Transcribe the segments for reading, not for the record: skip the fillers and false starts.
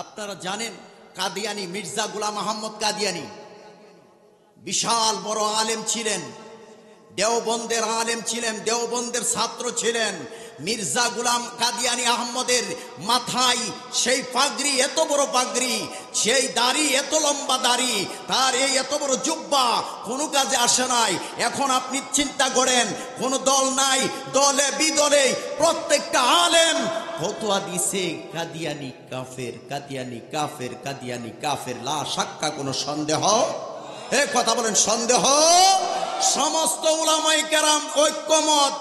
আপনারা জানেন কাদিয়ানি, মির্জা গোলাম আহমদ কাদিয়ানি বিশাল বড় আলেম ছিলেন, দেওবন্দের আলেম ছিলেন, দেওবন্দের ছাত্র ছিলেন। মির্জা গোলাম কাদিয়ানি আহমদের মাথায় সেই পাগড়ি, এত বড় পাগড়ি, সেই দাড়ি, এত লম্বা দাড়ি, তার এই এত বড় জুব্বা, কোনো কাজে আসে নাই। এখন আপনি চিন্তা করেন, কোনো দল নাই, দলে বিদলে প্রত্যেকটা আলেম ফতোয়া দিছে কাদিয়ানি কাফের, কাদিয়ানি কাফের, কাদিয়ানি কাফের। লা শাক্কা, কোনো সন্দেহ, এ কথা বলেন, সন্দেহ? সমস্ত উলামায়ে কেরাম ঐক্যমত,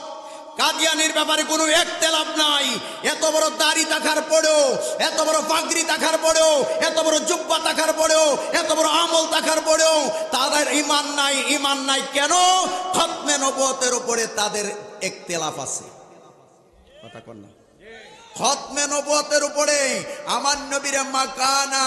কাদিয়ানির ব্যাপারে কোনো ইখতিলাফ নাই। এত বড় দাড়ি থাকার পরেও, এত বড় পাগড়ি থাকার পরেও, এত বড় জুব্বা থাকার পরেও, এত বড় আমল থাকার পরেও তাদের ঈমান নাই। ঈমান নাই কেন? খতমে নবুয়তের উপরে তাদের ইখতিলাফ আছে। কথা কন না? খতমে নবুয়তের উপরে আমার নবীর মাকানা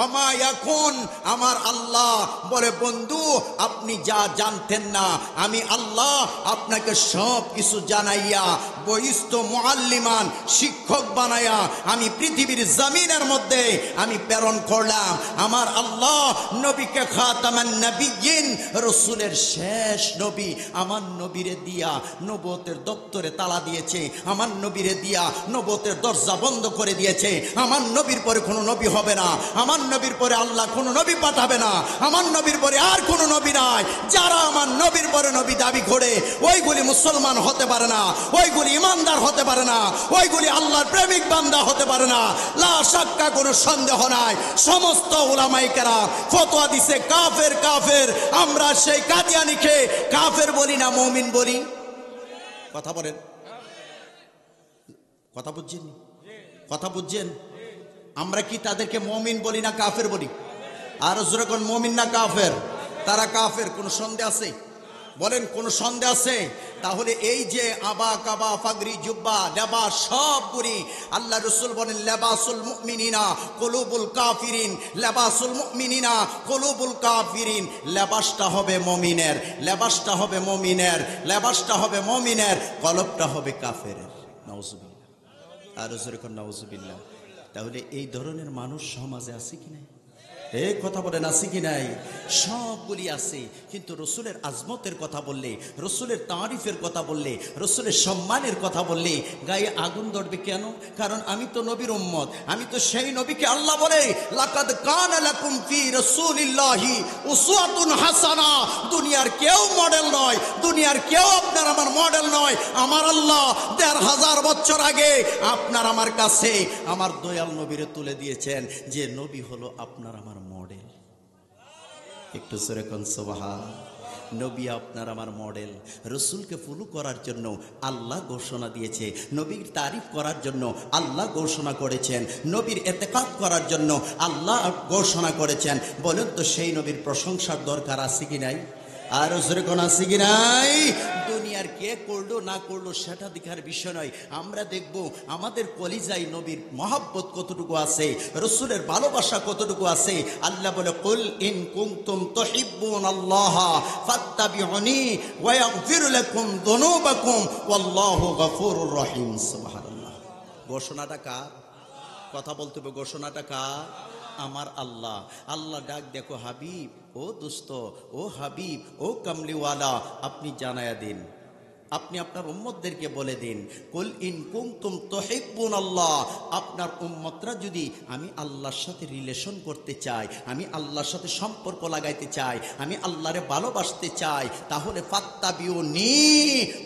ওমা ইয়াকুন, আমার আল্লাহ বলে, বন্ধু আপনি যা জানতেন না আমি আল্লাহ আপনাকে সব কিছু জানাইয়া বহিস্থ মুআল্লিমান, শিক্ষক বানাইয়া আমি পৃথিবীর জমিনের মধ্যে আমি প্রেরণ করলাম। আমার আল্লাহ নবীকে খাতামান নবিয়্যিন, রসুলের শেষ নবী, আমার নবীরে দিয়া নবুয়তের দপ্তরে তালা দিয়েছে, আমার নবীরে দিয়া নবুয়তের দরজা বন্ধ করে দিয়েছে। আমার নবীর পরে কোনো নবী হবে না, আমার নবীর পরে আল্লাহ কোনো নবী পাঠাবে না, আমার নবীর পরে আর কোনো নবী নাই। যারা আমার নবীর পরে নবী দাবি করে ওইগুলি মুসলমান হতে পারে না, ওইগুলি ইমানদার হতে পারে না, ওইগুলি আল্লাহর প্রেমিক বান্দা হতে পারে না। লা শাক্কা, কোনো সন্দেহ নাই। সমস্ত উলামায়ে কেরাম ফতোয়া দিছে কাফের, কাফের। আমরা সেই কাদিয়ানিকে কাফের বলি না, মুমিন বলি? কথা বলেন, কথা বুঝছেন? কথা বুঝছেন? আমরা কি তাদেরকে মুমিন বলি না কাফের বলি? আর যখন মুমিন না কাফের, তারা কাফের, কোনো সন্দেহ আছে? বলেন, কোনো সন্দেহ আছে? তাহলে এই যে আবা কাবা, পাগড়ি, জুব্বা, লেবাস সবগুলি আল্লাহ রসুল বলেন লেবাসুল মুমিনিনা কুলুবুল কাফিরিন, লেবাসুল মুমিনিনা কুলুবুল কাফিরিন। লেবাসটা হবে মুমিনের, লেবাসটা হবে মুমিনের, লেবাসটা হবে মুমিনের, কলবটা হবে কাফেরের। নাউজুবিল্লাহ, আর যখন নাউজুবিল্লাহ। তাহলে এই ধরনের মানুষ সমাজে আছে কি নাই? এই কথা বলেন, আছে কি নাই? সবগুলি আছে। কিন্তু রসুলের আজমতের কথা বললে, রসুলের তারিফের কথা বললে, রসুলের সম্মানের কথা বললে গায়ে আগুন ধরবে কেন? কারণ আমি তো নবীর উম্মত, আমি তো সেই নবীকে আল্লাহ বলে লাকাদ কানা লাকুম ফি রাসূলিল্লাহি উসওয়াতুন হাসানা। দুনিয়ার কেউ মডেল নয়, দুনিয়ার কেউ আপনার আমার মডেল নয়। আমার আল্লাহ ১৫০০ বছর আগে আপনার আমার কাছে আমার দয়াল নবীরে তুলে দিয়েছেন, যে নবী হলো আপনার আমার মডেল। একটু জোরে কোন সুবহান। নবী আপনার আমার মডেল। রসুলকে ফলো করার জন্য আল্লাহ ঘোষণা দিয়েছে, নবীর তারিফ করার জন্য আল্লাহ ঘোষণা করেছেন, নবীর এতেকাদ করার জন্য আল্লাহ ঘোষণা করেছেন। বলেন তো সেই নবীর প্রশংসার দরকার আছে কি নাই? আর জোরে কোন আছে কি নাই? দুনিয়ার কে করলো না করলো সেটা দেখার বিষয় নয়। আমরা দেখব আমাদের কলিজায় নবীর মহব্বত কতটুকু আছে, রসুলের ভালোবাসা কতটুকু আছে। আল্লাহ বলে কুল ইন কুনতুম তুহিব্বুনাল্লাহ ফাত্তাবিউনি ওয়া ইয়াগফির লাকুম যুনুবাকুম ওয়াল্লাহু গফুরুর রহিম। সুবহানাল্লাহ। ঘোষণাটা কার? কথা বলতে হবে, ঘোষণাটা কার? আমার আল্লাহ। আল্লাহ ডাক দেখো হাবিব, ও দোস্ত, ও হাবিব, ও কামলিওয়ালা, আপনি জানায়া দিন, আপনি আপনার উম্মতদেরকে বলে দিন কুল ইন কুনতুম তুহিব্বুনাল্লাহ। আপনার উম্মতরা যদি আমি আল্লাহর সাথে রিলেশন করতে চাই, আমি আল্লাহর সাথে সম্পর্ক লাগাইতে চাই, আমি আল্লাহরে ভালোবাসতে চাই, তাহলে ফাত্তাবিউনি,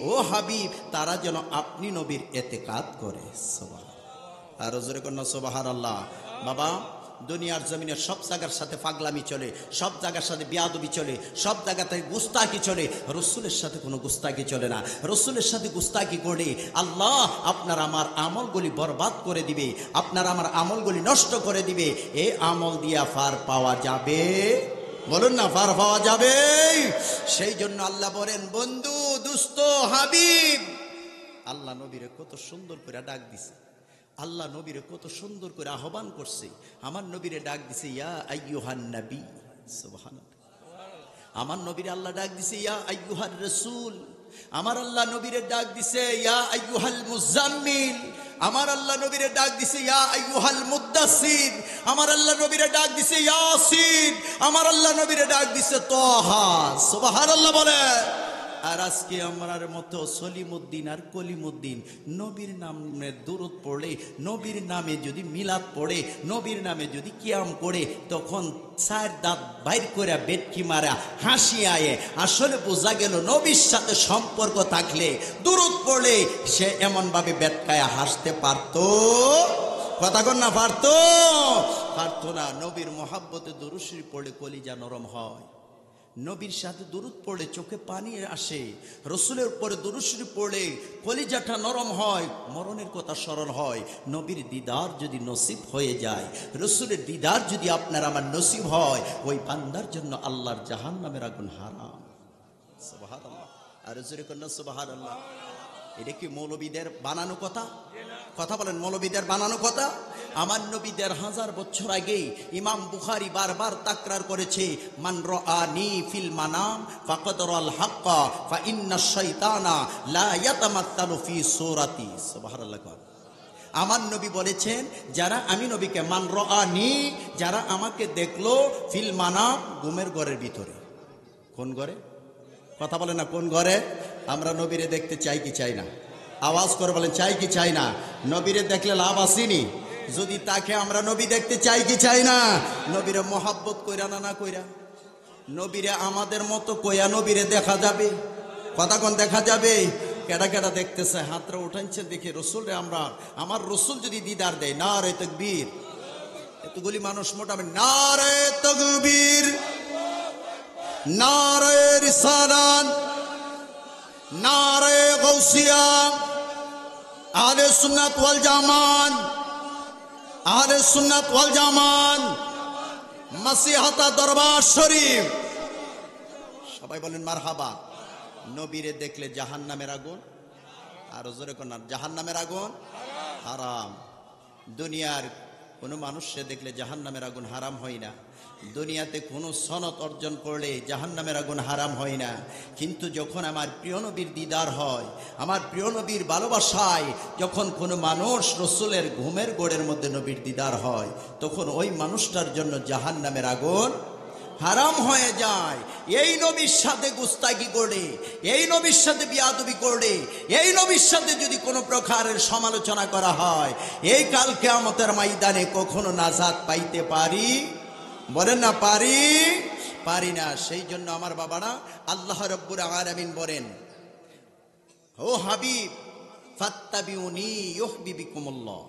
ও হাবিব, তারা যেন আপনি নবীর এতেকাদ করে। সুবহানাল্লাহ। আর জোরে কন্যা সুবহানাল্লাহ। বাবা, দুনিয়ার জমিনের সব জায়গার সাথে পাগলামি চলে, সব জায়গার সাথে বিয়াদবি চলে, সব জায়গাতে গুস্তাকি চলে, রসুলের সাথে কোনো গুস্তাকি চলে না। রসুলের সাথে গুস্তাকি করলে আল্লাহ আপনার আমার আমলগুলি বরবাদ করে দিবে, আপনার আমার আমলগুলি নষ্ট করে দিবে। এই আমল দিয়া ফার পাওয়া যাবে? বলুন না, ফার পাওয়া যাবে? সেই জন্য আল্লাহ বলেন, বন্ধু, দুস্ত, হাবিব, আল্লাহ নবীরে কত সুন্দর করে ডাক দিছে, আল্লাহ নবীরে কত সুন্দর করে আহ্বান করছে। আমার নবীরে ডাক দিছে ইয়া আইয়ুহান নবী। সুবহানাল্লাহ। আমার নবীরে আল্লাহ ডাক দিছে ইয়া আইয়ুহার রাসূল। আমার আল্লাহ নবীরে ডাক দিছে ইয়া আইয়ুহাল মুজাম্মিল, আমার আল্লাহ নবীরে ডাক দিছে ইয়া আইয়ুহাল মুদ্দাসসির, আমার আল্লাহ নবীরে ডাক দিছে ইয়াসিন, আমার আল্লাহ নবীরে ডাক দিছে তাহা। সুবহানাল্লাহ বলে। আর আজকে আমার মতো সলিমউদ্দিন আর কলিমউদ্দিন নবীর নামে দুরূদ পড়ে, নবীর নামে যদি মিলাদ পড়ে, নবীর নামে যদি কিয়াম করে, তখন চার দাঁত বাইর করে বেটকি মারা হাসি আয়ে। আসলে বোঝা গেল নবীর সাথে সম্পর্ক থাকলে দুরূদ পড়লে সে এমন ভাবে বেটকায়া হাসতে পারতো, কথা কন না, পারতো না। নবীর মহাব্বতে দুরূদ শরীফ পড়লে কলিজা নরম হয়, নবীর সাথে দুরূদ পড়লে চোখে পানি আসে, রসুলের উপরে দুরূদ শরীফ পড়লে কলিজাটা নরম হয়, মরণের কথা স্মরণ হয়। নবীর দিদার যদি নসিব হয়ে যায়, রসুলের দিদার যদি আপনার আমার নসিব হয়, ওই বান্দার জন্য আল্লাহর জাহান্নামের আগুন হারাম। সুবহানাল্লাহ, আর জোরে কন্যা সুবহানাল্লাহ। এটা কি মৌলবীদের বানানো কথা? কথা বলেন, মৌলবীদের বানানো কথা? আমার নবী ১৫০০ বছর আগে ইমাম বুখারী বারবার তাকরার করেছে, মান রাআনি ফিল মানাম ফাকাদ রাল হাক্কা ফা ইন্নাশ শাইতানা লা ইয়াতামাত্তালু ফি সূরাতি। সুবহানাল্লাহ। আমার নবী বলেছেন, যারা আমি নবীকে মান রাআনি, যারা আমাকে দেখলো ফিল মানাম, ঘুমের ঘরের ভিতরে। কোন ঘরে? কথা বলেন না, কোন ঘরে? আমরা নবীরে দেখতে চাই কি চাই না? আওয়াজ করে বলেন, চাই কি চাই না? নবীরে দেখলে লাভ আসেনি? যদি তাকে আমরা নবী দেখতে চাই কি চাই না? নবীরে মোহাব্বত কইরা না কইরা? নবীরে আমাদের মতো কইয়া নবীরে দেখা যাবে? কথা কোন দেখা যাবে? কেডা কেডা দেখতেছে? হাতরা উঠাইছেন দেখে রসুল রে, আমরা আমার রসুল যদি দিদার দেয়, নারে তাকবীর। এতগুলি মানুষ মোটামুটি নারে তাকবীর, নারে রিসালাত, নারে গাউসিয়া, আহলে সুন্নাত ওয়াল জামাত, আহলে সুন্নাত ওয়াল জামাত, মাসিহাতা দরবার শরীফ। সবাই বলেন মারহাবা। নবীরে দেখলে জাহান্নামের আগুন, আর জোরে কোন জাহান্নামের আগুন হারাম। দুনিয়ার কোনো মানুষকে দেখলে জাহান্নামের আগুন হারাম হয় না। দুনিয়াতে কোনো সনদ অর্জন করলে জাহান্নামের আগুন হারাম হয় না। কিন্তু যখন আমার প্রিয় নবীর দিদার হয়, আমার প্রিয় নবীর ভালোবাসায় যখন কোনো মানুষ রসুলের ঘুমের গোড়ের মধ্যে নবীর দিদার হয়, তখন ওই মানুষটার জন্য জাহান্নামের আগুন হারাম হয়ে যায়। এই নবীর সাথে গুস্তাগি করলে, এই নবীর সাথে বিয়াদবি করলে, এই নবীর সাথে যদি কোনো প্রকারের সমালোচনা করা হয়, এই কাল কিয়ামতের ময়দানে কখনো নাজাত পাইতে পারি? বলেন না, পারি না। সেই জন্য আমার বাবারা, আল্লাহ রাব্বুল আলামিন বলেন, ও হাবিব ফাত্তাবিউনি ইউহিব্বুকুমুল্লাহ,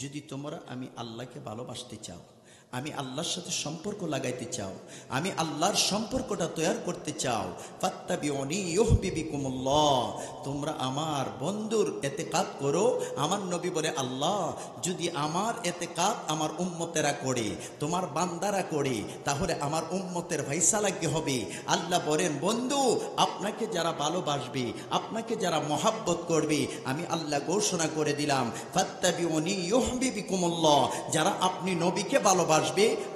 যদি তোমরা আমি আল্লাহকে ভালোবাসতে চাও, আমি আল্লাহর সাথে সম্পর্ক লাগাইতে চাও, আমি আল্লাহর সম্পর্কটা তৈরি করতে চাও, ফাত্তাবিউনি ইউহিব্বুকুমুল্লাহ, তোমরা আমার বন্ধুর ইতিকাদ করো। আমার নবী বলে, আল্লাহ যদি আমার ইতিকাদ আমার উম্মতেরা করে, তোমার বান্দারা করে, তাহলে আমার উম্মতের ফায়সালা কি হবে? আল্লাহ বলেন, বন্ধু আপনাকে যারা ভালোবাসবে, আপনাকে যারা মহাব্বত করবে, আমি আল্লাহ ঘোষণা করে দিলাম, ফাত্তাবিউনি ইউহিব্বুকুমুল্লাহ, যারা আপনি নবীকে ভালোবাসবে,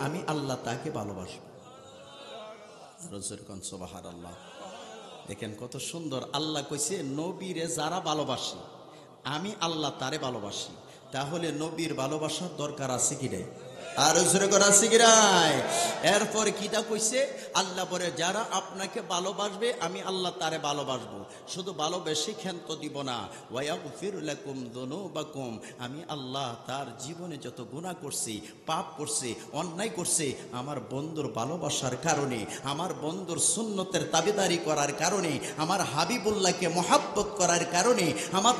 আমি আল্লাহ তাকে ভালোবাসবো। সুবহানাল্লাহ। দেখেন কত সুন্দর। আল্লাহ কইছে, নবীরে যারা ভালোবাসে, আমি আল্লাহ তারে ভালোবাসি। তাহলে নবীর ভালোবাসার দরকার আছে কি রে? আর জোরে করে আছে কি নাই? এরপরে কিটা কইছে? আল্লাহ বলে, যারা আপনাকে ভালোবাসবে, আমি আল্লাহ তারে ভালোবাসবো। শুধু ভালোবেসে ক্ষান্ত দিব না, ওয়াগফিরু লাকুম যুনুবাকুম, আমি আল্লাহ তার জীবনে যত গুনাহ করছে, পাপ করছে, অন্যায় করছে, আমার বন্ধুর ভালোবাসার কারণে, আমার বন্ধুর সুন্নতের তাবেদারি করার কারণে, আমার হাবিবুল্লাহকে মহাব্বত করার কারণে, আমার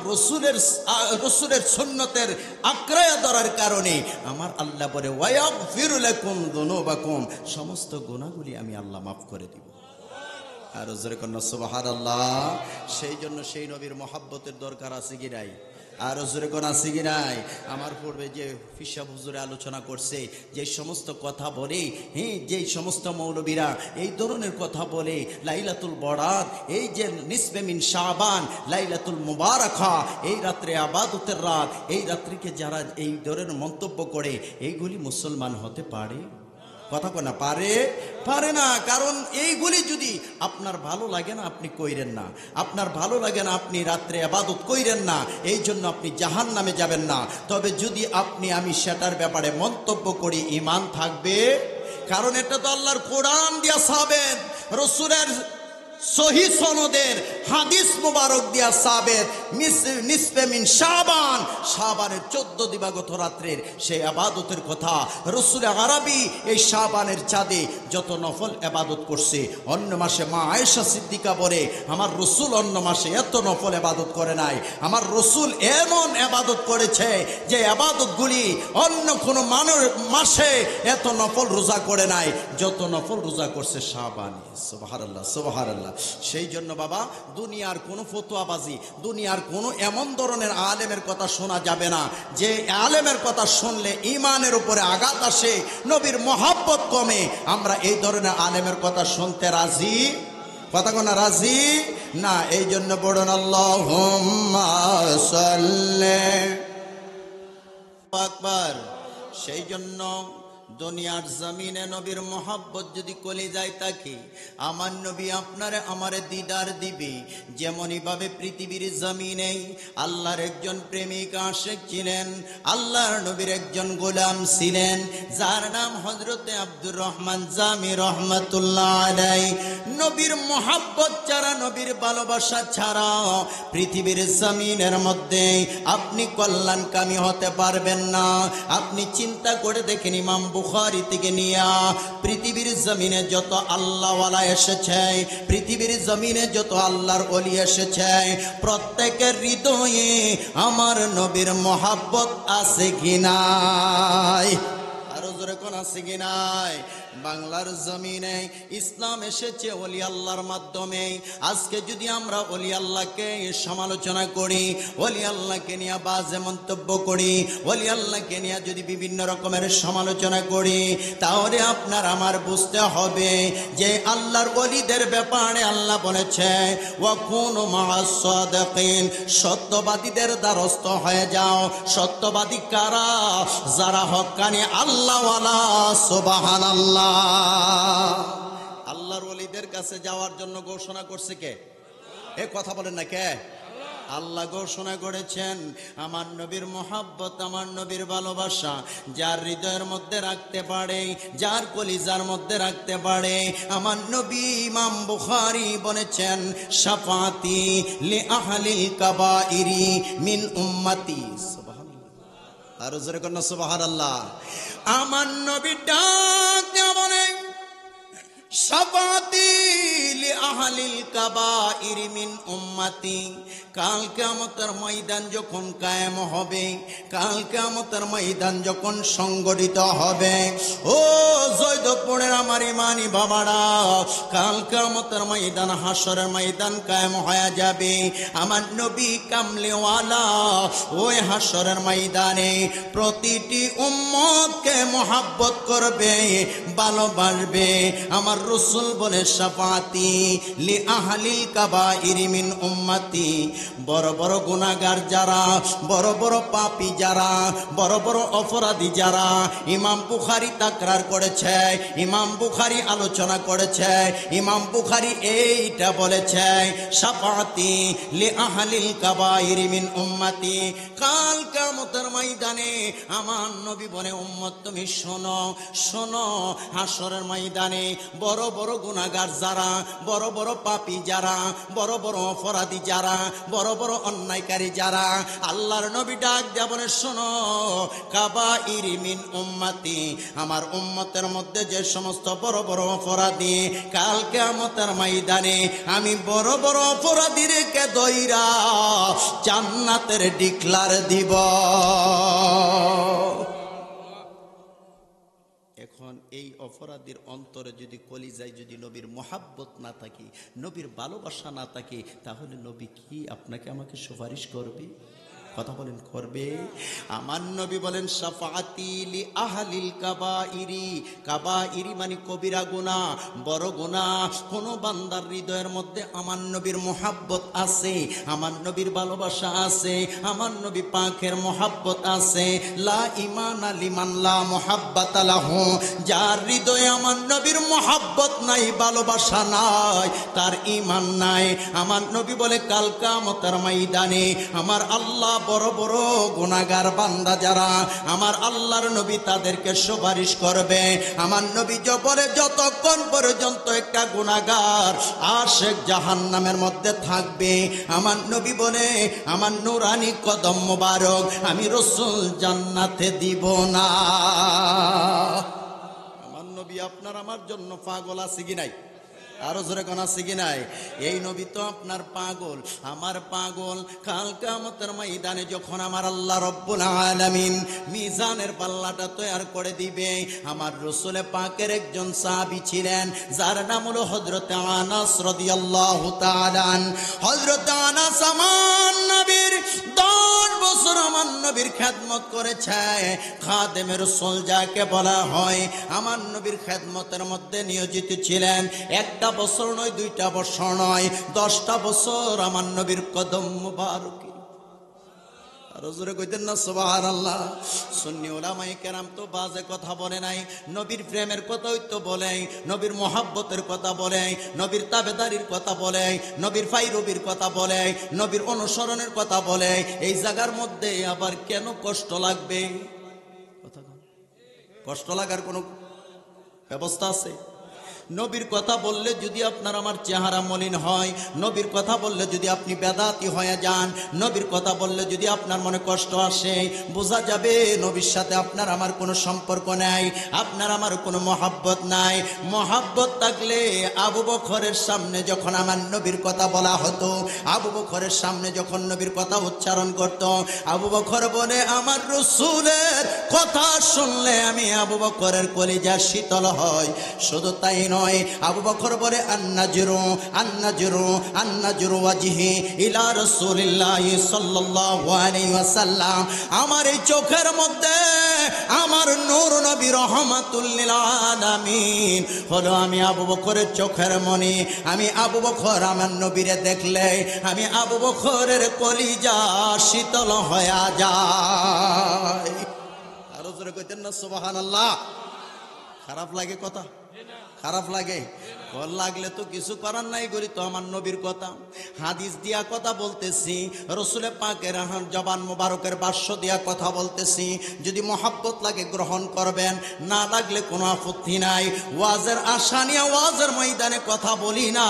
রসুলের সুন্নতের আঁকড়ায়া ধরার কারণে, আমার আল্লাহ বলে, ওয়াগফিরু লাকুম যুনুবাকুম, সমস্ত গুনাহগুলি আমি আল্লাহ মাফ করে দিব। আর জোরে কন্না সুবহানাল্লাহ। সেই জন্য সেই নবীর মহাব্বতের দরকার আছে কি নাই? আর জোরে কোন আছে কি নাই? আমার পূর্বে যে ফিসাব হুজুরে আলোচনা করছে, যে সমস্ত কথা বলে, যে সমস্ত মৌলবীরা এই ধরনের কথা বলে, লাইলাতুল বরাত, এই যে নিসফে মিন শাবান, লাইলাতুল মুবারাকা, এই রাত্রে ইবাদতের রাত, এই রাত্রিকে যারা এই ধরনের মন্তব্য করে, এইগুলি মুসলমান হতে পারে? কথা কয় না, পারে না। কারণ এইগুলি যদি আপনার ভালো লাগে না আপনি কইরেন না, আপনার ভালো লাগে না আপনি রাত্রে ইবাদত কইরেন না, এই জন্য আপনি জাহান্নামে যাবেন না। তবে যদি আমি সেটার ব্যাপারে মন্তব্য করি, ঈমান থাকবে। কারণ এটা তো আল্লাহর কোরআন দিয়া সাবেত, রাসূলের সহি সনদের হাদিস মুবারক দিয়া সাবেত। নিসফে মিন শাবান, শাবানের 14 দিবাগত রাত্রের সেই ইবাদতের কথা রাসূল আরবি এই শাবানের চাঁদে যত নফল ইবাদত করছে, অন্য মাসে মা আয়েশা সিদ্দিকা বলে আমার রাসূল অন্য মাসে এত নফল ইবাদত করে নাই। আমার রাসূল এমন ইবাদত করেছে যে ইবাদতগুলি অন্য কোনো মাসে এত নফল রোজা করে নাই যত নফল রোজা করছে শাবানে। সুবহানাল্লাহ, সুবহানাল্লাহ। সেই জন্য বাবা, দুনিয়ার কোনো ফতোয়াবাজি, দুনিয়ার কোনো এমন ধরনের আলেমের কথা শোনা যাবে না যে আলেমের কথা শুনলে ঈমানের উপরে আঘাত আসে, নবীর মহব্বত কমে। আমরা এই ধরনের আলেমের কথা শুনতে রাজি, কথা কোনা রাজি না। এই জন্য পড়ুন আল্লাহুম্মা সাল্লি আকবার। সেই জন্য দুনিয়ার জমিনে নবীর মহব্বত যদি কলিজায় থাকে, আমার নবী আপনারে আমারে দিদার দিবে। যেমনই ভাবে পৃথিবীর জমিনে আল্লাহর একজন প্রেমিক আশিক ছিলেন, আল্লাহর নবীর একজন গোলাম ছিলেন যার নাম হযরতে আব্দুর রহমান জামি রহমাতুল্লাহ আলাইহি। নবীর মহব্বত ছাড়া, নবীর ভালোবাসা ছাড়া পৃথিবীর জমিনের মধ্যে আপনি কল্যাণকামী হতে পারবেন না। আপনি চিন্তা করে দেখেন, ইমাম বুখারী থেকে নিয়া পৃথিবীর জমিনে যত আল্লাহওয়ালা এসেছে, পৃথিবীর জমিনে যত আল্লাহর ওলি এসেছে, প্রত্যেকের হৃদয়ে আমার নবীর মহব্বত আছে কি নাই? আরো জোরে কোন আছে কি নাই? বাংলার জমিনে ইসলাম এসেছে ওলি আল্লাহর মাধ্যমে। আজকে যদি আমরা ওলি আল্লাহকে সমালোচনা করি, ওলি আল্লাহকে নিয়ে বাজে মন্তব্য করি, ওলি আল্লাহকে নিয়ে যদি বিভিন্ন রকমের সমালোচনা করি, তাহলে আপনার আমার বুঝতে হবে যে আল্লাহর ওলিদের ব্যাপারে আল্লাহ বলেছে ওয়াকুনু মা'আস সাদিকিন, সত্যবাদীদের দ্বারস্থ হয়ে যাও। সত্যবাদী কারা? যারা হক্কানি আল্লাহওয়ালা। সুবহানাল্লাহ। আল্লাহর ওলিদের কাছে যাওয়ার জন্য ঘোষণা করছে কে? এ কথা বলেন না, কে? আল্লাহ ঘোষণা করেছেন আমার নবীর মহব্বত, আমার নবীর ভালোবাসা যার হৃদয়ের মধ্যে রাখতে পারে, যার কলিজার মধ্যে রাখতে পারে, আমার নবী ইমাম বুখারী বলেছেন শাফাতি লি আহলিল কাবাইরি মিন উম্মতি। সুবহানাল্লাহ। আর জোরে কোন সুবহানাল্লাহ। আমার নবী ডাক দিয়া বলেন শাফাতি লি আহলিল কাবাইরি মিন উম্মতি। কাল কিয়ামতের ময়দান যখন কায়েম হবে, কাল কিয়ামতের ময়দান যখন সংগঠিত হবে, ও জয়দেবপুরের আমার ইমানি বাবারা, কাল কিয়ামতের ময়দান, হাসরের ময়দান কায়েম হয়ে যাবে। আমার নবী কামলিওয়ালা ওই হাসরের ময়দানে প্রতিটি উম্মতকে মহব্বত করবে, ভালোবাসবে। আমার রাসূল বলে শাফাতি লি আহলিল কাবাইরি মিন উম্মতি। বড় বড় গুনাহগার যারা, বড় বড় পাপী যারা, বড় বড় অপরাধী যারা, ইমাম বুখারী তাকরার করেছে, ইমাম বুখারী আলোচনা করেছে, ইমাম বুখারী এইটা বলেছে শাফাতি লি আহলিল কাবাইরি মিন উম্মতি। কাল কিয়ামতের ময়দানে আমার নবী বলে উম্মত তুমি শোনো, শোনো, হাসরের ময়দানে বড় বড় গুনাহগার যারা, বড় বড় পাপী যারা, বড় বড় অপরাধী যারা, বড় বড় অন্যায়কারী যারা, আল্লাহর নবী ডাক দিয়া বলে শোনো কাবাইরি মিন উম্মতি, আমার উম্মতের মধ্যে যে সমস্ত বড় বড় অপরাধী, কাল কিয়ামতের ময়দানে আমি বড় বড় অপরাধীকে দইরা জান্নাতের ডিক্লার দিব। এখন এই অপরাধীর অন্তরে যদি কলিজায় যদি নবীর মহাব্বত না থাকে, নবীর ভালোবাসা না থাকে, তাহলে নবী কি আপনাকে আমাকে সুপারিশ করবে? কথা বলেন করবে? আমার নবী বলেন শাফাআতি লি আহলিল কাবাইরি, কাবাইরি মানে কবিরা গুনাহ, বড় গুনাহ। কোন বান্দার হৃদয়ের মধ্যে আমার নবীর মোহাব্বত আছে, আমার নবীর ভালোবাসা আছে, আমার নবী পাকের মোহাব্বত আছে, লা ঈমানা লিমান লা মুহাব্বাতা লাহু, যার হৃদয়ে আমার নবীর মোহাব্বত নাই, ভালোবাসা নাই, তার ঈমান নাই। আমার নবী বলে কাল কিয়ামতের ময়দানে আমার আল্লাহ বড় বড় গুনাহগার বান্দা যারা, আমার আল্লাহর নবী তাদেরকে সুপারিশ করবে। আমার নবী বলে যতক্ষণ পর্যন্ত একটা গুনাহগার আশিক জাহান্নামের মধ্যে থাকবে, আমার নবী বলে আমার নূরানি কদম মোবারক আমি রাসূল জান্নাতে দিব না। আমার নবী আপনার আমার জন্য পাগল আছে কি নাই? আরো জোরে কোন আছে কি নাই? এই নবী তো আপনার পাগল, আমার পাগল। কাল কিয়ামতের ময়দানে যখন আমার আল্লাহ রব্বুল আলামিন মিজানের পাল্লাটা তৈরি করে দিবে, আমার রাসূল পাকের একজন সাহাবী ছিলেন যার নাম হলো হযরত আনাস রাদিয়াল্লাহু তাআলা। হযরত আনাস আমার নবীর 10 বছর আমার নবীর খেদমত করেছে। খাদেমে রাসূল যাকে বলা হয়, আমার নবীর খেদমতের মধ্যে নিয়োজিত ছিলেন। একটা বছর নয়, 2টা বছর নয়, 10টা বছর আমার নবীর কদম মুবারকে। আর জোরে কইতেন না সুবহানাল্লাহ। সুন্নি উলামায়ে কেরাম তো বাজে কথা বলে নাই, নবীর প্রেমের কথাই তো বলে, নবীর মোহাব্বতের কথা বলে, নবীর তাবেদারির কথা বলে, নবীর ফাইরবির কথা বলে, নবীর অনুসরণের কথা বলে। এই জায়গার মধ্যে আবার কেন কষ্ট লাগবে? কথা কষ্ট লাগার কোনো ব্যবস্থা আছে? নবীর কথা বললে যদি আপনার আমার চেহারা মলিন হয়, নবীর কথা বললে যদি আপনি বেদাতি হয়ে যান, নবীর কথা বললে যদি আপনার মনে কষ্ট আসে, বোঝা যাবে নবীর সাথে আপনার আমার কোনো সম্পর্ক নাই, আপনার আমার কোনো মহাব্বত নাই। মহাব্বত থাকলে আবু বকরের সামনে যখন আমার নবীর কথা বলা হতো, আবু বকরের সামনে যখন নবীর কথা উচ্চারণ করত, আবু বকর বলে আমার রাসূলের কথা শুনলে আমি আবু বকরের কলিজা শীতল হয়। শুধু তাই নয়, আবু বকর বলে আন্নাজরু আন্নাজরু আন্নাজরু ওয়াজহি ইলা রাসূলিল্লাহ সাল্লাল্লাহু আলাইহি ওয়াসাল্লাম, আমার এই চোখের মধ্যে আমার নূর নবী রাহমাতুল লিল আলামিন হলো। আমি আবু বকরের চোখের মনি, আমি আবু বকর আমার নবীরে দেখলে আমি আবু বকরের কলিজা শীতল হয়ে যায়। আরো জোরে কইতেন না সুবহানাল্লাহ। খারাপ লাগে কথা? খারাপ লাগে? কল লাগলে তো কিছু করার নাই, করি তো আমার নবীর কথা হাদিস দিয়া কথা বলতেছি, রাসূলে পাকের জবান মোবারকের ভাষ্য দিয়া কথা বলতেছি। যদি মহাব্বত লাগে গ্রহণ করবেন, না লাগলে কোনো আপত্তি নাই। ওয়াজের আশা নিয়ে ওয়াজের ময়দানে কথা বলি না,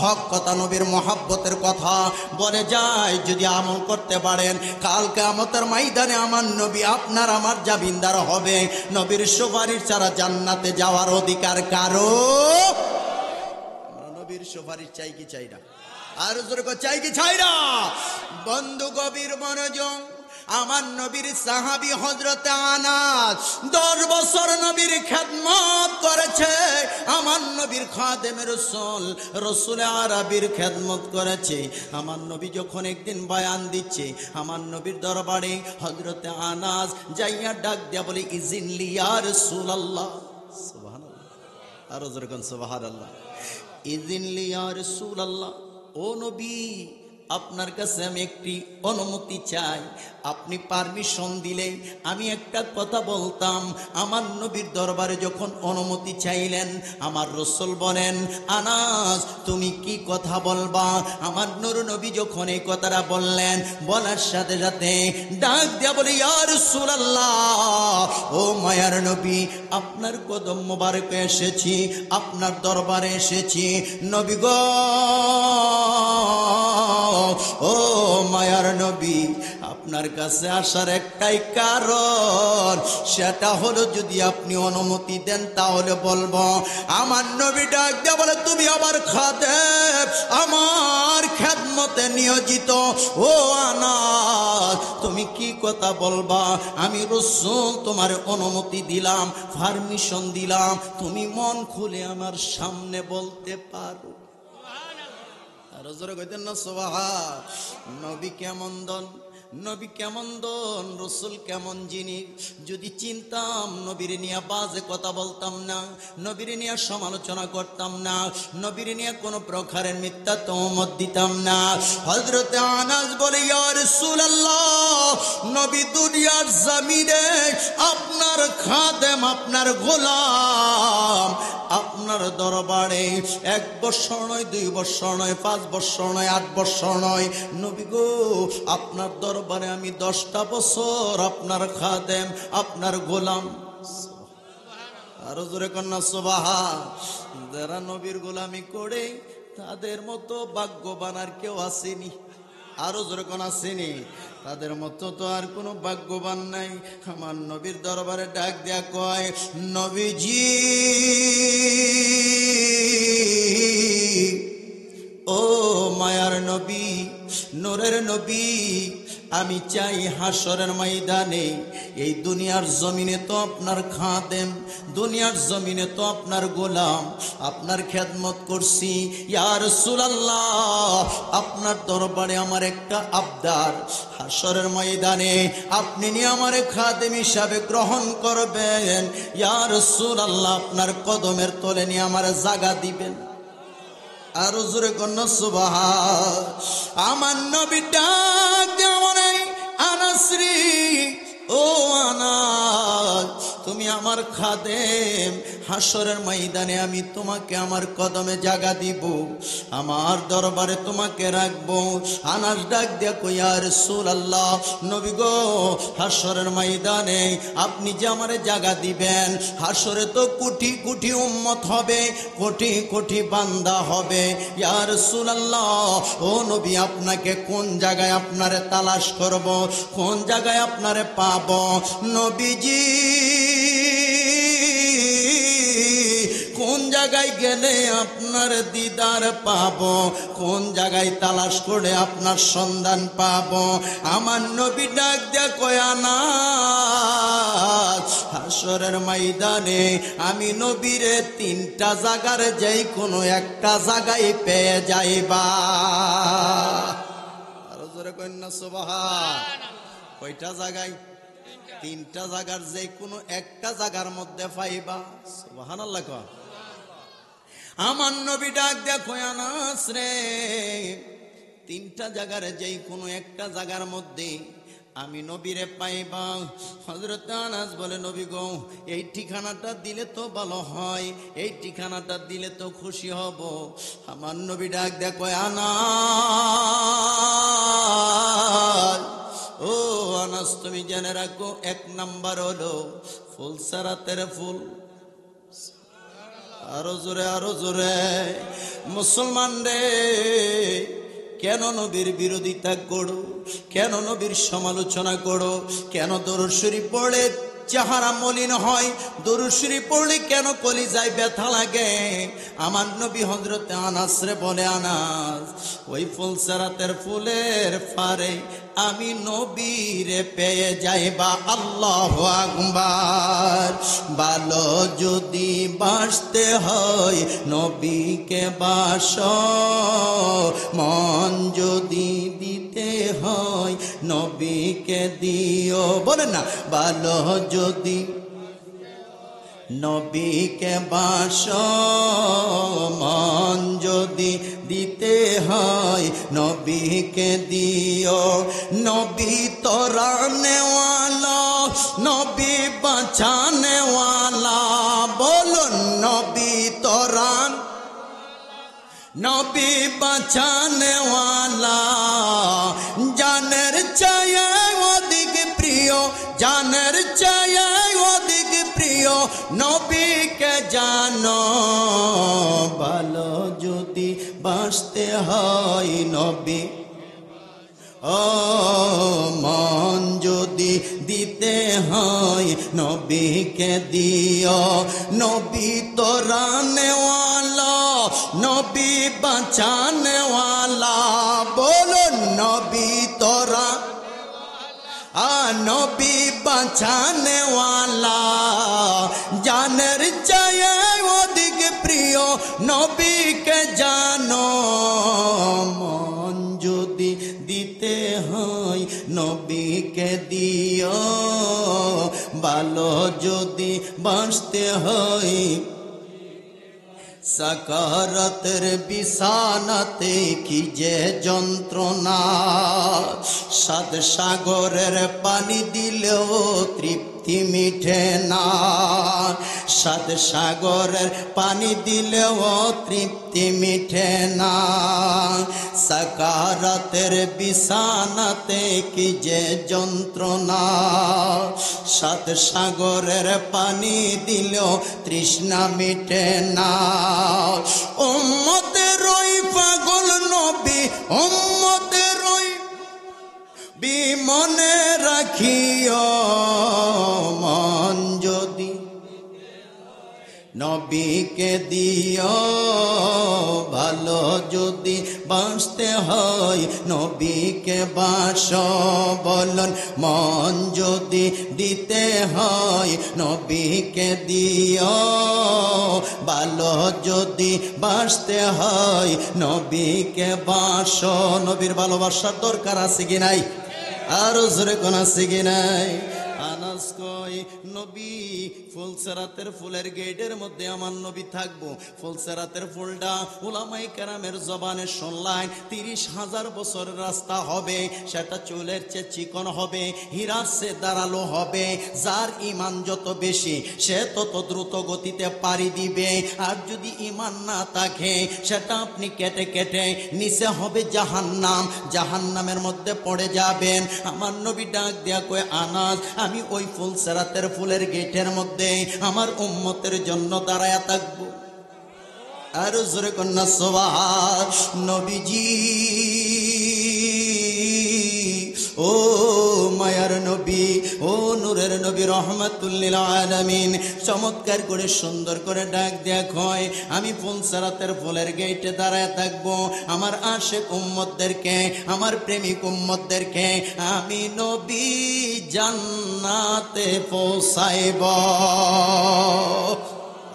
হক কথা নবীর মহাব্বতের কথা বলে যায়। যদি আমল করতে পারেন, কাল কিয়ামতের ময়দানে আমার নবী আপনার আমার জামিনদার হবে। নবীর সুপারিশ ছাড়া জান্নাতে যাওয়ার অধিকার কারো? নবীর সুপারিশ চাই কি চাই না? আর জোরে চাই কি চাই না? বন্ধু গভীর মনোযোগ, আমার নবীর সাহাবী হযরত আনাস 10 বছর নবীর খেদমত করেছে। আমার নবীর খাদেম রাসূল, রাসূল আরবির খেদমত করেছে। আমার নবী যখন একদিন বয়ান দিচ্ছে, আমার নবীর দরবারে হযরত আনাস যাইয়া ডাক দিয়া বলে ইজিনলি ইয়া রাসূলুল্লাহ। সুবহানাল্লাহ। আর জোরে কোন সুবহানাল্লাহ। ইজিনলি ইয়া রাসূলুল্লাহ, ও নবী আপনার কাছে আমি একটি অনুমতি চাই, আপনি পারমিশন দিলে আমি একটা কথা বলতাম। আমার নবীর দরবারে যখন অনুমতি চাইলেন, আমার রাসূল বলেন আনাস তুমি কি কথা বলবা? আমার নূর নবী যখন এই কথাটা বললেন, বলার সাথে সাথে ডাক দিয়া বলে ইয়া রাসূলুল্লাহ, ও মায়ার নবী আপনার কদম মোবারকে এসেছি, আপনার দরবারে এসেছি। নবী গো, ও মায়ার নবী আপনার কাছে আসার একটাই কারণ, সেটা হলো যদি আপনি অনুমতি দেন তাহলে বলবো। আমার নবী ডাক দিয়ে বলে তুমি আমার খাদেম, আমার খেদমতে নিয়োজিত, ও আনাস তুমি কি কথা বলবা? আমি রাসূল তোমার অনুমতি দিলাম, পারমিশন দিলাম, তুমি মন খুলে আমার সামনে বলতে পারো। নবী কেমন দন, নবী কেমন দন, রসুল কেমন জিনিস যদি চিনতাম, নবীর নিয়ে বাজে কথা বলতাম না, নবীর নিয়ে সমালোচনা করতাম না, নবীর নিয়ে কোনো প্রকারের মিথ্যা তহমত দিতাম না। হযরতে আনাস বলে, ইয়া রাসূলুল্লাহ, নবী দুনিয়ার জমিনে আপনার খাদেম, আপনার গোলাম, আপনার দরবারে 1 বছর নয়, 2 বছর নয়, 5 বছর নয়, 8 বছর নয়, নবী গো আপনার দরবারে আমি 10টা বছর আপনার খাদেম, আপনার গোলাম। আরো জোরে কন্যা সুবহান। যারা নবীর গোলামি করে তাদের মতো ভাগ্যবান আর কেউ আসেনি। আরো জোরে কোন আসেনি? তাদের মতো তো আর কোনো ভাগ্যবান নাই। আমার নবীর দরবারে ডাক দেয়া কয়, নবীজি ও মায়ার নবী, নূরের নবী, আমি চাই হাসরের ময়দানে, এই দুনিয়ার জমিনে তো আপনার খাদেম, দুনিয়ার জমিনে তো আপনার গোলাম, আপনার খেদমত করছি। ইয়া রাসূলুল্লাহ, আপনার দরবারে আমার একটা আবদার, হাসরের ময়দানে আপনি নিয়ে আমার খাদেম হিসাবে গ্রহণ করবেন। ইয়া রাসূলুল্লাহ, আপনার কদমের তলে নিয়ে আমার জায়গা দিবেন। আরো জোরে কন্যা সুবহান। আমার নবী ডাক দেওয়ার আনাস রে, ও আনাস, তুমি আমার খাদেম, হাসরের ময়দানে আমি তোমাকে আমার কদমে জায়গা দিব, আমার দরবারে তোমাকে রাখবো। আনাস ডাক দিয়া কই, ইয়া রাসূলুল্লাহ, নবী গো হাসরের ময়দানে আপনি যে আমারে জায়গা দিবেন, হাসরে তো কোটি কোটি উম্মত হবে, কোটি কোটি বান্দা হবে। ইয়া রাসূলুল্লাহ, ও নবী, আপনাকে কোন জায়গায় আপনারে তালাশ করব, কোন জায়গায় আপনারে পাব? নবীজি কোন জায়গায় গেলে আপনার দিদার পাব, কোন জায়গায় তালাশ করে আপনার সন্ধান পাব? আমার নবী ডাক দেয়া কয়, আনাস, হাসরের ময়দানে আমি নবীরে 3টা জায়গার যেই কোনো একটা জায়গায় পেয়ে যাইবা। আরো জোরে কন্যা সুবহান। কয়টা জায়গায়? 3টা জায়গার যে কোনো একটা জায়গার মধ্যে পাইবা। সুবহানাল্লাহ কয়। আমার নবী ডাক দেখো, আনাস রে, 3টা জায়গার যেই কোনো একটা জায়গার মধ্যে আমি নবীরে পাইবা। হযরত আনাস বলে, নবী গো এই ঠিকানাটা দিলে তো ভালো হয়, এই ঠিকানাটা দিলে তো খুশি হব। আমার নবী ডাক দেখো, আনাস, ও আনাস, তুমি জেনে রাখো, 1 নাম্বার হলো ফুলসারাতের ফুল। আরো জোরে, আরো জোরে। মুসলমান রে, কেন নবীর বিরোধিতা করো? কেন নবীর সমালোচনা করো? কেন দরুদ শরীফ পড়ে চেহারা মলিন হয়? দরুদ শরীফ পড়লে কেন কলিজায় ব্যথা লাগে? আমার নবী হযরতে আনাস রে বলে, আনাস, ওই ফুলসারাতের ফুলের ফারে আমি নবীরে পেয়ে যাইবা। আল্লাহু আকবার। ভালো যদি বাসতে হয় নবীকে বাসো, মন যদি দিতে হয় নবীকে দিও। বলেন না, ভালো যদি নবীকে বাসো, মন যদি দিতে হয় নবীকে দিও। নবী তরানেওয়ালা, নবী বাঁচানেওয়ালা। বলুন, নবী তরান, নবী বাঁচানেওয়ালা। জানের চাইয়ে অধিক প্রিয়, জানের চাইয়ে অধিক প্রিয় নবীকে জানো। ভালো যদি বাঁচতে হয় নবী, ও মন যদি দিতে হয় নবীকে দিও। নবী তরানেওয়ালা, নবী বাঁচানেওয়ালা। বলুন, নবী তোরা, নবী বাঁচানেওয়ালা। জানের চাইয়ে অধিক প্রিয় নবীকে জানো। মন যদি দিতে হয় নবী বাঁচতে হয় সাকারাতের বিছানাতে কি যে যন্ত্রণা সাত সাগরের পানি দিলেও তৃপ্তি মিঠে না সাত সাগরের পানি দিলেও তৃপ্তি মিঠে না সাকারাতের বিছানাতে কি যে যন্ত্রণা সাত সাগরের পানি দিলেও তৃষ্ণা মিটে না উম্মতের ওই পাগল নবী উম্মতের ওই বিমনে রাখিও মন যদি নবীকে দিও ভালো যদি বাঁচতে হয় নবীকে বাসো বলুন মন যদি দিতে হয় নবীকে দিও ভালো যদি বাঁচতে হয় নবীকে বাসো নবীর ভালোবাসার দরকার আছে কি নাই আরো জোরে কোন আছে কি নাই আনাস কই নবী ফুলসেরাতের ফুলের গেটের মধ্যে আমার নবী থাকবো ফুলসেরাতের ফুলটা উলামায়ে কেরামের জবানে শুনলাম 30,000 বছরের রাস্তা হবে সেটা চুলের চেয়ে চিকন হবে হীরার চেয়ে ধারালো হবে যার ঈমান যত বেশি সে তত দ্রুত গতিতে পাড়ি দিবে আর যদি ঈমান না থাকে সেটা আপনি কেটে কেটে নিচে হবে জাহান্নাম জাহান্নামের মধ্যে পড়ে যাবেন আমার নবী ডাক দিয়া কয় আনাস আমি ওই ফুলসেরাতের ফুলের গেটের মধ্যে আমার উম্মতের জন্য দাঁড়ায়া থাকবো আর জোরে কন্যা সুবহান নবীজি ও মায়ার নবী ও নূরের নবী রহমাতুল লিল আলামিন চমৎকার করে সুন্দর করে ডাক দেয়া কয় আমি ফুলসেরাতের ফুলের গেটে দাঁড়ায় থাকবো আমার আশিক উম্মতদেরকে আমার প্রেমিক উম্মতদেরকে আমি নবী জান্নাতে পৌঁছাইব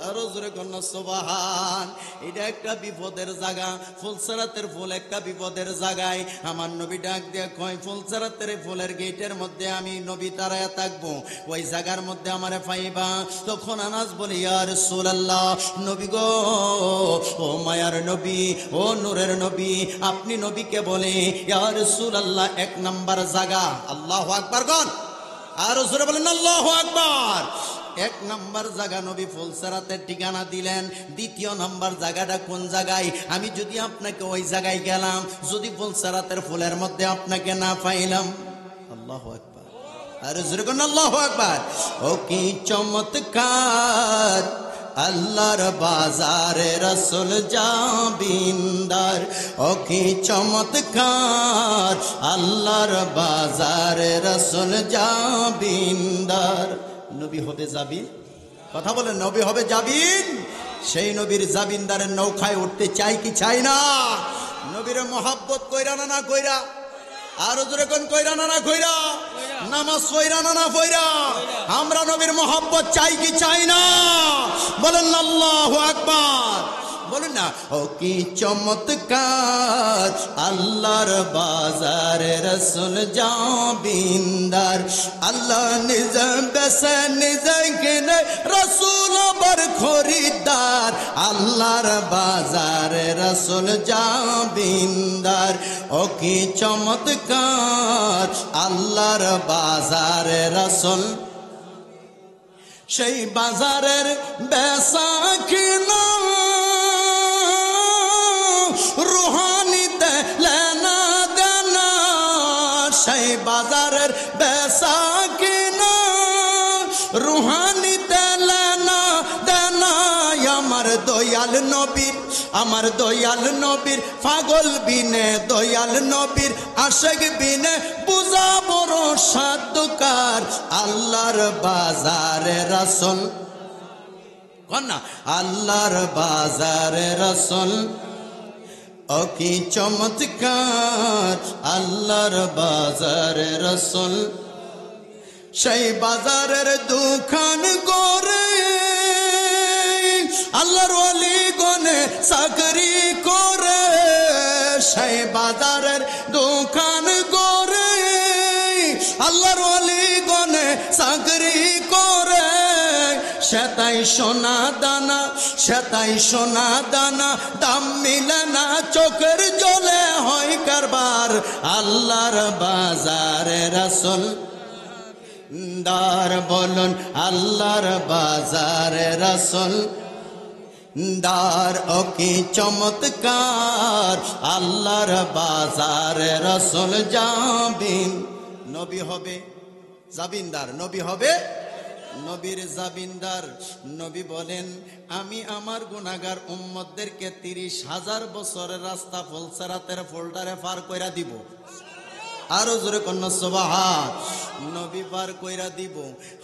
আরো জোরে কন্যা সুবহান এটা একটা বিপদের জায়গা ফুলসেরাতের ফুল একটা বিপদের জায়গায় আমার নবী ডাক দিয়ে কয় ফুলসেরাতের ফুলের গেটের মধ্যে আমি নবী দাঁড়ায়া থাকবো ওই জায়গার মধ্যে আমারে পাইবা তখন আনাস বলে ইয়া রাসূলুল্লাহ নবী গো ও মায়ার নবী ও নূরের নবী আপনি নবীকে বলে ইয়া রাসূলুল্লাহ এক নাম্বার জায়গা আল্লাহু আকবার কোন আরো জোরে বলেন আল্লাহু আকবার এক নাম্বার জায়গা নবী ফুলসেরাতের ঠিকানা দিলেন দ্বিতীয় নাম্বার জায়গাটা কোন জায়গায় আমি যদি আপনাকে ওই জায়গায় গেলাম যদি ফুলসেরাতের ফুলের মধ্যে আপনাকে না পাইলাম আল্লাহু আকবার আরে জোরে কোন আল্লাহু আকবার ও কি চমৎকার আল্লাহর বাজারে রাসূল জাবিন্দার ও কি চমৎকার আল্লাহর বাজারে রাসূল জাবিন্দার নবী হবে জাবিন কথা বলেন নবী হবে জাবিন সেই নবীর জাবিনদারের নৌকায় উঠতে চাই কি চাই না নবীর মহব্বত কইরা না না কইরা আরো জোরে কোন কইরা না না কইরা নামাজ পড়া না না পড়া আমরা নবীর মহব্বত চাই কি চাই না বলেন আল্লাহু আকবার বলেন না ও কি চমৎকার আল্লাহর বাজারে রাসূল জাবিন্দার আল্লাহ নিজে বেসে নিজে কিনে রাসূল আবার খরিদার আল্লাহর বাজারে রাসূল জাবিন্দার ও কি চমৎকার আল্লাহর বাজারে রাসূল সেই বাজারের বেচা কিনা রুহানিতে লেনা দেনা সেই বাজারের বেচা কিনা রুহানিতে লেনা দেনা আমার দয়াল নবীর পাগল বিনে দয়াল নবীর আশিক বিনে বুঝা বড় সাধ্যকার আল্লাহর বাজারে রাসূল কন্যা আল্লাহর বাজারে রাসূল ও কি চমৎকার আল্লাহর বাজারে রাসূল সেই বাজারের দোকান করে আল্লাহর ওলি গনে চাকরি করে সেই বাজারের দোকান করে আল্লাহর ওলি গনে চাকরি করে সেতাই সোনা দানা, সেতাই সোনা দানা, দাম মিলে না চোখের জলে হয় কারবার। আল্লাহর বাজারে রাসূল দার বলুন, আল্লাহর বাজারে রাসূল দার, ও কি চমৎকার, আল্লাহর বাজারে রাসূল যাবিন। নবী হবে জাবিনদার, নবী হবে নবীর জাবিনদার। নবী বলেন, আমি আমার গুনাহগার উম্মতদেরকে 30,000 বছরের রাস্তা ফুলসেরাতের ফোল্ডারে পার কইরা দিব। আরো জোরে কন্যা সুবহান। নবী পার কইরা দিব।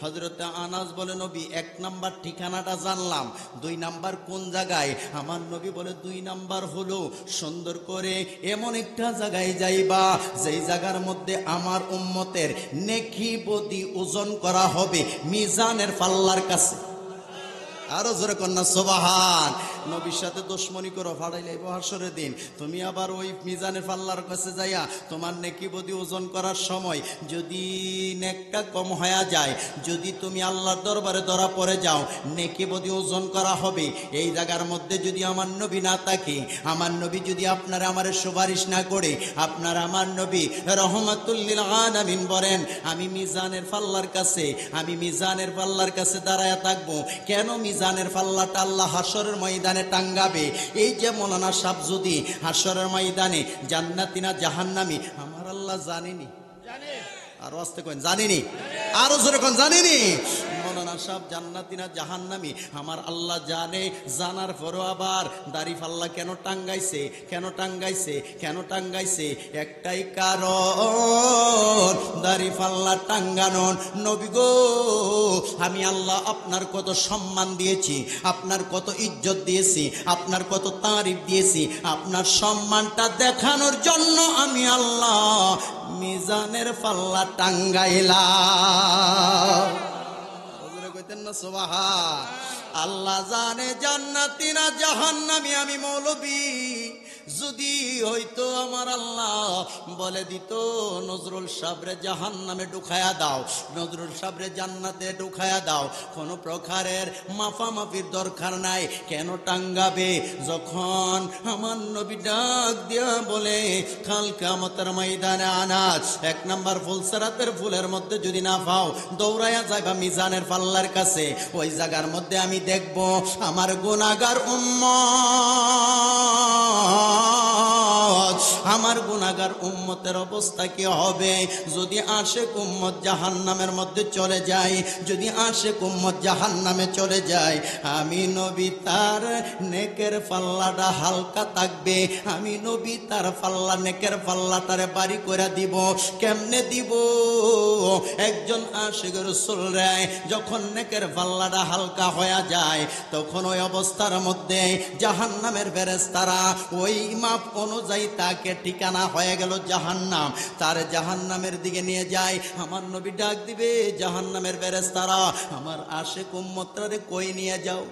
হযরতে আনাস বলে, নবী 1 নাম্বার ঠিকানাটা জানলাম, 2 নাম্বার কোন জায়গায়? আমার নবী বলে, 2 নাম্বার হলো সুন্দর করে এমন একটা জায়গায় যাইবা যেই জায়গার মধ্যে আমার উম্মতের নেকি বদি ওজন করা হবে মিজানের পাল্লার কাছে। আরো জোরে কন্যা সুবহান। নবীর সাথে দুশমনি করো, ফাড়াইলে হাসরের দিন তুমি আবার ওই মিজানের পাল্লার কাছে যাইয়া তোমার নেকি বদি ওজন করার সময় যদি নেকটা কম হয়ে যায়, যদি তুমি আল্লাহর দরবারে ধরা পড়ে যাও, নেকি বদি ওজন করা হবে। এই জায়গার মধ্যে যদি আমার নবী না থাকে, আমার নবী যদি আপনারা আমার সুপারিশ না করে, আপনার আমার নবী রহমাতুল লিল আলামিন বলেন, আমি মিজানের পাল্লার কাছে, আমি মিজানের পাল্লার কাছে দাঁড়ায়া থাকবো। কেন মিজানের পাল্লাটা আল্লাহ হাসরের ময়দানে টাঙ্গাবে? এই যে মৌলানা সাহেব যদি হাসরের ময়দানে জান্নাতি না জাহান্নামী, আমার আল্লাহ জানেনি? আরো আসতে কইন, জানেনি? আরো জোরে কোন জানেনি? মৌলানা সাহেব জান্নাতি না জাহান্নামী আমার আল্লাহ জানে। জানার পরও আবার দাড়ি পাল্লা কেন টাঙ্গাইছে, কেন টাঙ্গাইছে, কেন টাঙ্গাইছে? একটাই কারণ, দাড়ি পাল্লা টাঙ্গানোর। নবী গো, আমি আল্লাহ আপনার কত সম্মান দিয়েছি, আপনার কত ইজ্জত দিয়েছি, আপনার কত তারিফ দিয়েছি, আপনার সম্মানটা দেখানোর জন্য আমি আল্লাহ মিজানের পাল্লা টাঙ্গাইলাম। কইতেন না সুবহান। আল্লাহ জানে জান্নাতি না জাহান্নামী আমি মৌলবী। যদি হয়তো আমার আল্লাহ বলে দিত নজরুল সাবরে জাহান্নামে ঢুকায়া দাও, নজরুল সাবরে জান্নাতে ঢুকায়া দাও, কোনো প্রকারের মাফামাফির দরকার নাই। কেন টাঙ্গাবে? যখন আমার নবী ডাক দিয়া বলে, কাল কিয়ামতের ময়দানে আনাস 1 নাম্বার ফুলসেরাতের ফুলের মধ্যে যদি না পাও, দৌড়াইয়া যাইবা মিজানের পাল্লার কাছে। ওই জায়গার মধ্যে আমি দেখব আমার গুনাহগার উম্মত, আমার গুনাহগার উম্মতের অবস্থা কি হবে? যদি আশিক উম্মত জাহান্নামের মধ্যে চলে যায়, যদি আশিক উম্মত জাহান্নামে চলে যায়, আমি নবী তার নেকের পাল্লাটা হালকা থাকবে, আমি নবী তার পাল্লা নেকের পাল্লাটারে বাড়ি করে দিব। কেমনে দিব? একজন আশিক রাসূল রে যখন নেকের পাল্লাটা হালকা হয়ে যায়, তখন ওই অবস্থার মধ্যে জাহান্নামের ফেরেশতারা ওই মাপ অনুযায়ী তাকে ঠিকানা হয়ে গেল জাহান্নাম, তার জাহান্নামের দিকে নিয়ে যায়। আমার নবী ডাক দিবে, জাহান্নামের ফেরেশতারা আমার আশিক উম্মতরে কই নিয়ে যাও?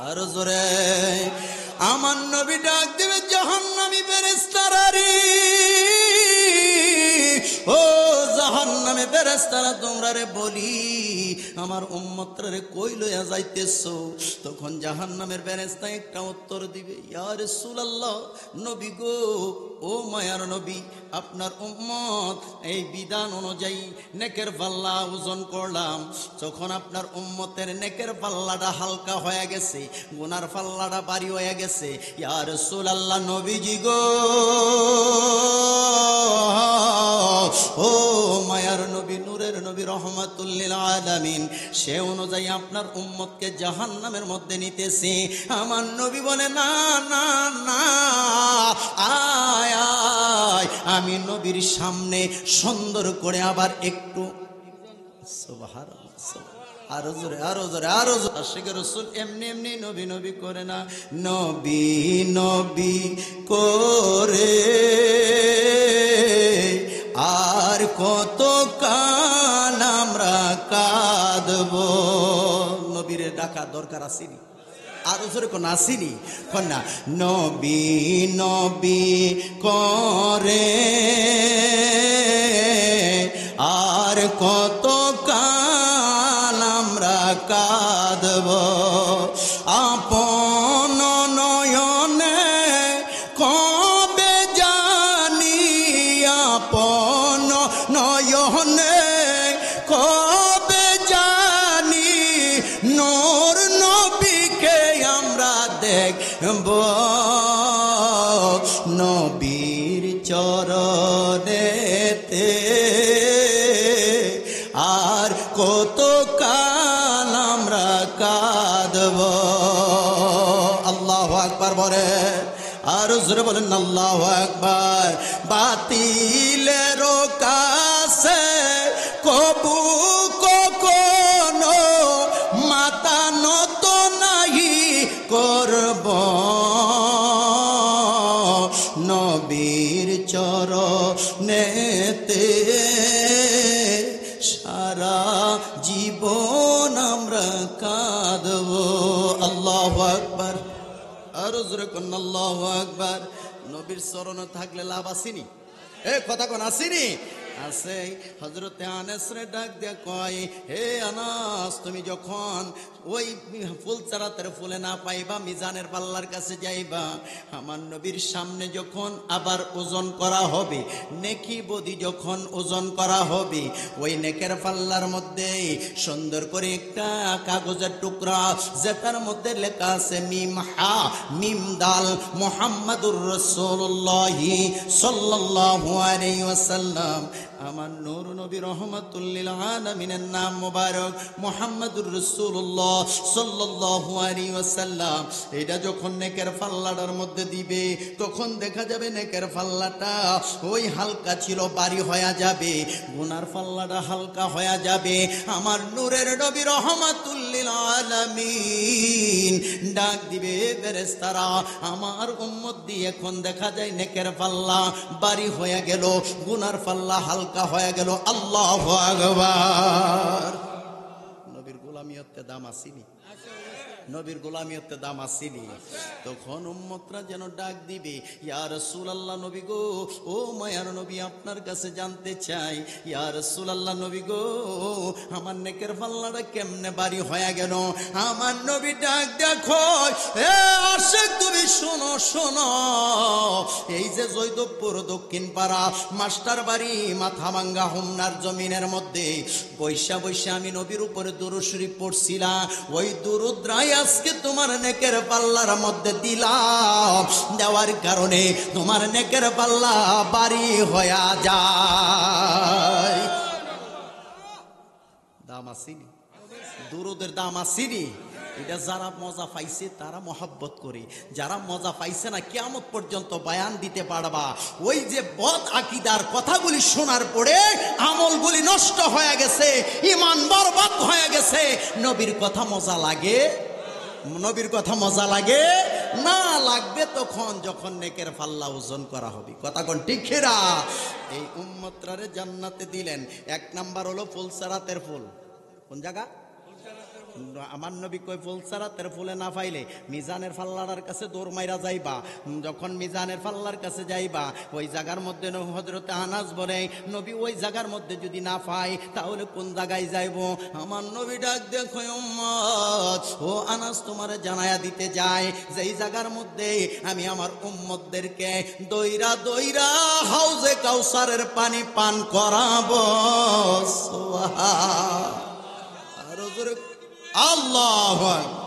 আর জোরে আমার নবী ডাক দিবে, জাহান্নামী ফেরেশতারা রে, ও জাহান্নামে ফেরেশতারা তোমরা রে বলি আমার উম্মতরা রে কই লইয়া যাইতেছো? তখন জাহান্নামের ফেরেশতা একটা উত্তর দিবে, ইয়া রাসূলুল্লাহ, নবী গো, ও মায়ার নবী, আপনার উম্মত এই বিধান অনুযায়ী নেকের পাল্লা ওজন করলাম, যখন আপনার উম্মতের নেকের পাল্লাটা হালকা হয়ে গেছে, গুনার পাল্লাটা ভারী হয়ে গেছে, ইয়া রাসূলুল্লাহ নবীজি গো, ও মায়ার নবী, নূরের নবী, রহমাতুল লিল আলামিন, সে অনুযায়ী আপনার উম্মতকে জাহান্নামের মধ্যে নিতেছি। আমার নবী বলে, না না না, আয় আয়, আমি নবীর সামনে সুন্দর করে আবার একটু সুবহানাল্লাহ, আরো জোরে, আরো জোরে, আরো জোরে। আশিক রাসূল এমনি এমনি নবী নবী করে না, নবী নবী করে আর কত কাল আমরা কাঁদব। নবীর ডাকা দরকার আসেনি? আরো জোরে কোন আসেনি? না, নবী নবী করে আর কত কাল আমরা কাঁদব আপন নয়নে কবে জানি আপন নয়নে কবে জানি নূর নবীকে আমরা দেখব নবীর চরণেতে আর কত কাল আমরা কাঁদব আল্লাহু আকবার বলে আর জোরে বলেন আল্লাহু আকবার বাতিলের কাছে কবু কখনো মাথা নত নাহি করব নবীর চরণেতে সারা জীবন আমরা কাঁদব আল্লাহু আকবার আর জোরে কোন আল্লাহু আকবার নবীর চরণে থাকলে লাভ আসেনি এ কথা কোন আসেনি আছে হযরতে আনাস রে ডাক দিয়া কয় হে আনাস তুমি যখন ওই ফুল চারাতের ফুলে না পাইবা মিজানের পাল্লার কাছে যাইবা আমার নবীর সামনে যখন আবার ওজন করা হবে নেকি বদি যখন ওজন করা হবে ওই নেকের পাল্লার মধ্যে সুন্দর করে একটা কাগজের টুকরা যেটার মধ্যে লেখা আছে মিম হা মিম দাল মুহাম্মাদুর রাসূলুল্লাহ সাল্লাল্লাহু আলাইহি ওয়াসাল্লাম আমার নূর নবী রহমাতুল লিল আলামিনের নাম মোবারক মুহাম্মাদুর রাসূলুল্লাহ সাল্লাল্লাহু আলাইহি ওয়াসাল্লাম এটা যখন নেকের পাল্লাটার মধ্যে দিবে তখন দেখা যাবে নেকের পাল্লাটা ওই হালকা ছিল ভারী হয়ে যাবে গুনার পাল্লাটা হালকা হয়ে যাবে আমার নূরের নবী রহমাতুল লিল আলামিন ডাক দিবে ফেরেশতারা আমার উম্মত দিয়ে এখন দেখা যায় নেকের পাল্লা ভারী হয়ে গেল গুনার পাল্লা হালকা হয়ে গেল আল্লাহু আকবার নবীর গোলামিয়তে দাম আসেনি নবীর গোলামিয়তে দাম আসেনি তখন উম্মতরা যেন ডাক দিবে ইয়া রাসূলুল্লাহ নবী গো ও মায়ার নবী আপনার কাছে জানতে চাই ইয়া রাসূলুল্লাহ নবী গো আমার নেকের পাল্লাটা কেমনে ভারী হয়ে গেল আমার নবী ডাক দেখো এ আশিক তুমি শোনো শোনো এই যে জয়দেবপুর দক্ষিণ পাড়া মাস্টার বাড়ি মাথাভাঙ্গা হোমনার জমিনের মধ্যে বৈশা বৈশা আমি নবীর উপরে দুরূদ শরীফ পড়ছিলাম ওই দুরূদরাই আজকে তোমার নেকের পাল্লার মধ্যে দিলাম দেওয়ার কারণে তোমার নেকের পাল্লা ভারী হয়ে যায় দাম আসেনি দুরূদের দাম আসেনি এটা যারা মজা পাইছে তারা মহব্বত করে যারা মজা পাইছে না কিয়ামত পর্যন্ত বয়ান দিতে পারবা ওই যে বদ আকীদার কথাগুলি শোনার পরে আমলগুলি নষ্ট হয়ে গেছে ঈমান বরবাদ হয়ে গেছে নবীর কথা মজা লাগে নবীর কথা মজা লাগে না লাগবে তখন যখন নেকের পাল্লা ওজন করা হবে কথা কোন ঠিক খেরা এই উম্মতরে জান্নাতে দিলেন এক নাম্বার হলো ফুলসারাতের ফুল কোন জায়গা আমার নবী কই ফুলসারাতের ফুলে না পাইলে মিজানের পাল্লার কাছে দৌড় মাইরা যাইবা যখন মিজানের পাল্লার কাছে যাইবা ওই জায়গার মধ্যে হযরতে আনাস বলে নবী ওই জায়গার মধ্যে যদি না পাই তাহলে কোন জায়গায় যাইব আমার নবী ডাক দেখো উম্মত ও আনাস তোমারে জানায়া দিতে যায় যে এই জায়গার মধ্যে আমি আমার উম্মতদেরকে দইরা দইরা হাউজে কাউসারের পানি পান করাবো আল্লাহু আকবার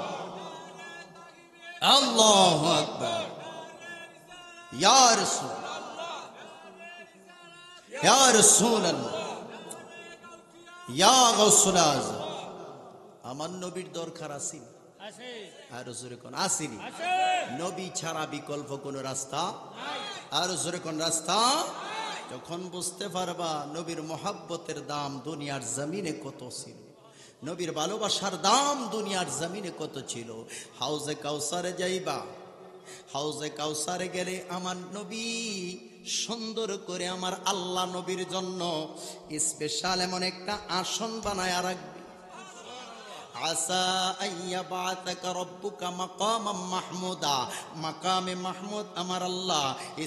আল্লাহু আকবার ইয়া রাসূল ইয়া রাসূলুল্লাহ ইয়া গাউসুল আযম আমার নবীর দরকার আছে আর জোরে কোন আসেনি নবী ছাড়া বিকল্প কোন রাস্তা আর জোরে কোন রাস্তা যখন বুঝতে পারবা নবীর মহব্বতের দাম দুনিয়ার জমিনে কত ছিল নবীর ভালোবাসার দাম দুনিয়ার জমিনে কত ছিল হাউজে কাউসারে যাইবা হাউজে কাউসারে গেলে আমার নবী সুন্দর করে আমার আল্লাহ নবীর জন্য স্পেশাল এমন একটা আসন বানায় রাখবে আসা আইয়াবাতাকা রব্বুকা মাকামাম মাহমুদা, মাকামে মাহমুদ আমার আল্লাহ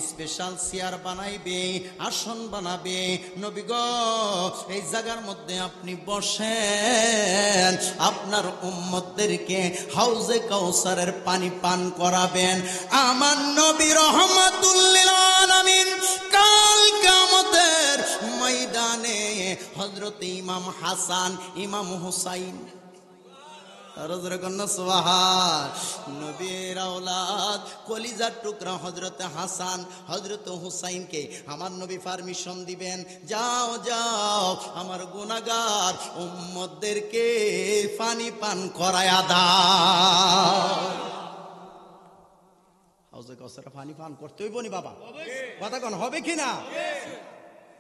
স্পেশাল চেয়ার বানাইবে, আসন বানাবে। নবী গো এই জায়গার মধ্যে আপনি বসেন, আপনার উম্মতদেরকে হাউজে কাউসারের পানি পান করাবেন। আমার নবী রহমাতুল লিল আলামিন কাল কিয়ামতের ময়দানে হযরত ইমাম হাসান, ইমাম হুসাইন, নবীর আওলাদ কলিজার টুকরা হযরত হাসান, হযরত হুসাইনকে আমার নবী পারমিশন দিবেন, যাও যাও আমার গুনাহগার উম্মতদেরকে পানি পান করায়া দাও। হাউজে কাউসারে পানি পান করতে হইব নি বাবা? কথা কোন হবে কিনা?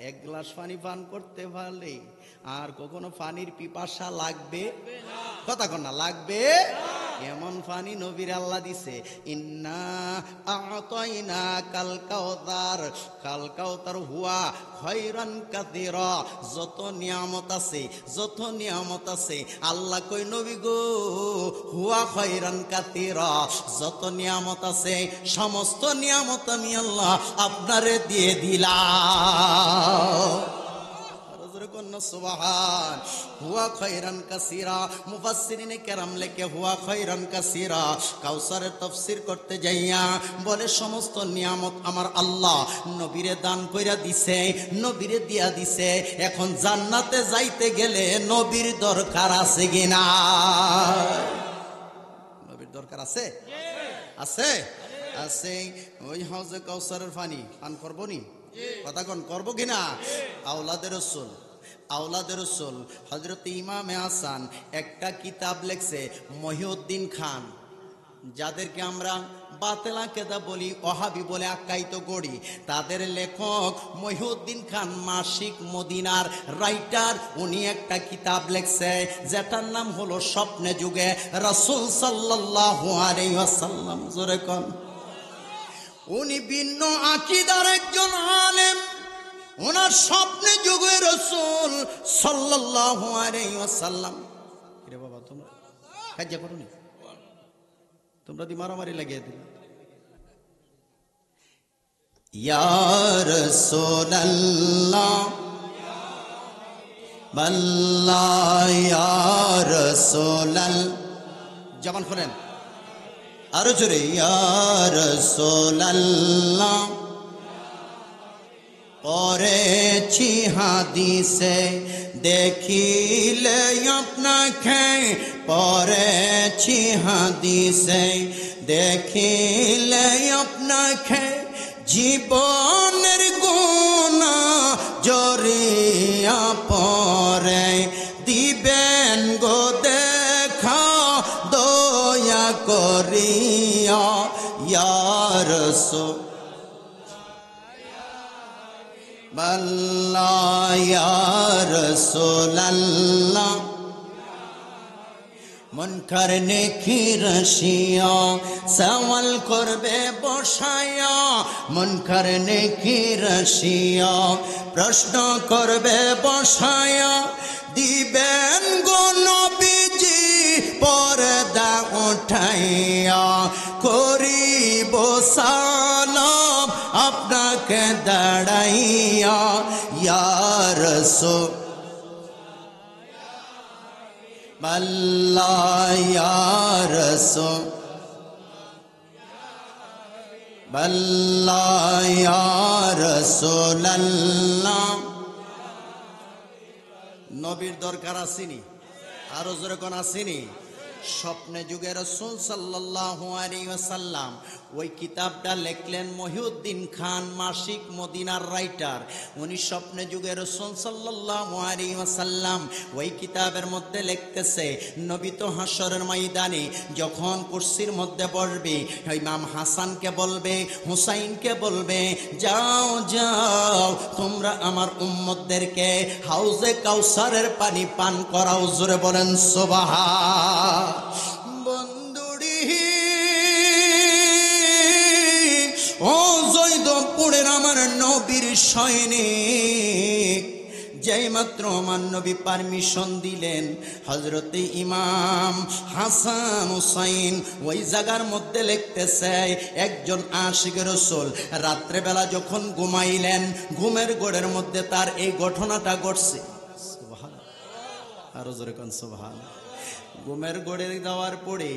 এক গ্লাস পানি পান করতে পারলে আর কখনো পানির পিপাসা লাগবে? কথা কোন না, লাগবে? এমন পানি নবীর আল্লাহ দিছে, ইন্না আ'তাইনা কাল কাউসার, কাল কাউসার হুয়া খায়রান কাসীরা। যত নিয়ামত আছে, যত নিয়ামত আছে, আল্লাহ কই নবী গো হুয়া খায়রান কাসীরা, যত নিয়ামত আছে সমস্ত নিয়ামত আমি আল্লাহ আপনারে দিয়ে দিলাম। সুবহান, হুয়া খায়রান কাসীরা। মুফাসসিরিনে কেরাম লেখে হুয়া খায়রান কাসীরা। কাউসারের তাফসীর করতে যাইয়া বলে সমস্ত নিয়ামত আমার আল্লাহ নবীরে দান কইরা দিছে, নবীরে দিয়া দিছে। এখন জান্নাতে যাইতে গেলে নবীর দরকার আছে কিনা? নবীর দরকার আছে? আছে, আছে। ওই হাউজে কাউসারের পানি পান করবো নি? কথা কোন করবো কিনা? আওলাদের রাসূল, আওলাদের রাসূল হযরত ইমামে হাসান একটা কিতাব লিখছে, মহিউদ্দিন খান, যাদেরকে আমরা বাতেলা কেদা বলি, ওহাবি বলে আখ্যায়িত করি, তাদের লেখক মহিউদ্দিন খান মাসিক মদিনার রাইটার। উনি একটা কিতাব লিখছে যেটার নাম হলো স্বপ্নে যুগে রাসূল সাল্লাল্লাহু আলাইহি ওয়াসাল্লাম। জোরে কোন। উনি ভিন্ন আকীদার একজন আলেম। ওনার স্বপ্নে যুগে রাসূল সাল্লাল্লাহু আলাইহি ওয়াসাল্লাম, রে বাবা তোমরা কাজা করো নি, তোমরা দি মারামারি লাগিয়ে দিলে। ইয়া রাসূলুল্লাহ বাল্লাহ, ইয়া রাসূলুল্লাহ, জবান খুলেন আরো জোরে, ইয়া রাসূলুল্লাহ। পড়েছি হাদিসে দেখিলে আপনাকে, পড়েছি হাদিসে দেখিলে আপনাকে, জীবনের গুনাহ জড়িয়া পড়ে দিবেন গো দেখা দয়া করিয়া। ইয়া রাসূল বাল্লাহ, ইয়া রাসূলুল্লাহ। মুনকার নেকির রশিয়া সওয়াল করবে বসায়া, মুনকার নেকির রশিয়া প্রশ্ন করবে বসায়া, দিবেন গো নবীজি পর্দা উঠাইয়া, করিব সালাম আপনাকে দাঁড়াইয়া। ইয়া রাসূল বাল্লাহ, ইয়া রাসূল বাল্লাহ, ইয়া রাসূলুল্লাহ। নবীর দরকার আসেনি? আরো জোরে কোন আসেনি? স্বপ্নে যুগে রাসূল সাল্লাল্লাহু আলাইহি ওয়াসাল্লাম ওই কিতাবটা লিখলেন মহিউদ্দিন খান, মাসিক মদিনার রাইটার। উনি স্বপ্নে যুগে রাসূল সাল্লাল্লাহু আলাইহি ওয়াসাল্লাম ওই কিতাবের মধ্যে লিখতেছে, নবী তো হাসরের ময়দানে যখন কুরসির মধ্যে বসবে, ইমাম হাসানকে বলবে, হুসাইনকে বলবে, যাও যাও তোমরা আমার উম্মতদেরকে হাউজে কাউসারের পানি পান করাও। জোরে বলেন সুবহান। বন্ধুরি ও জয়দপুরের আমার নবীর সৈনিক, যেই মাত্র আমার নবী পারমিশন দিলেন, হযরতে ইমাম হাসান হুসাইন ওই জায়গার মধ্যে লিখতেছে, একজন আশিক রাসূল রাত্রেবেলা যখন ঘুমাইলেন, ঘুমের ঘোরের মধ্যে তার এই ঘটনাটা ঘটছে। সুবহানাল্লাহ, আরো জোরে কোন সুবহানাল্লাহ। ঘুমের ঘোরে যাওয়ার পরে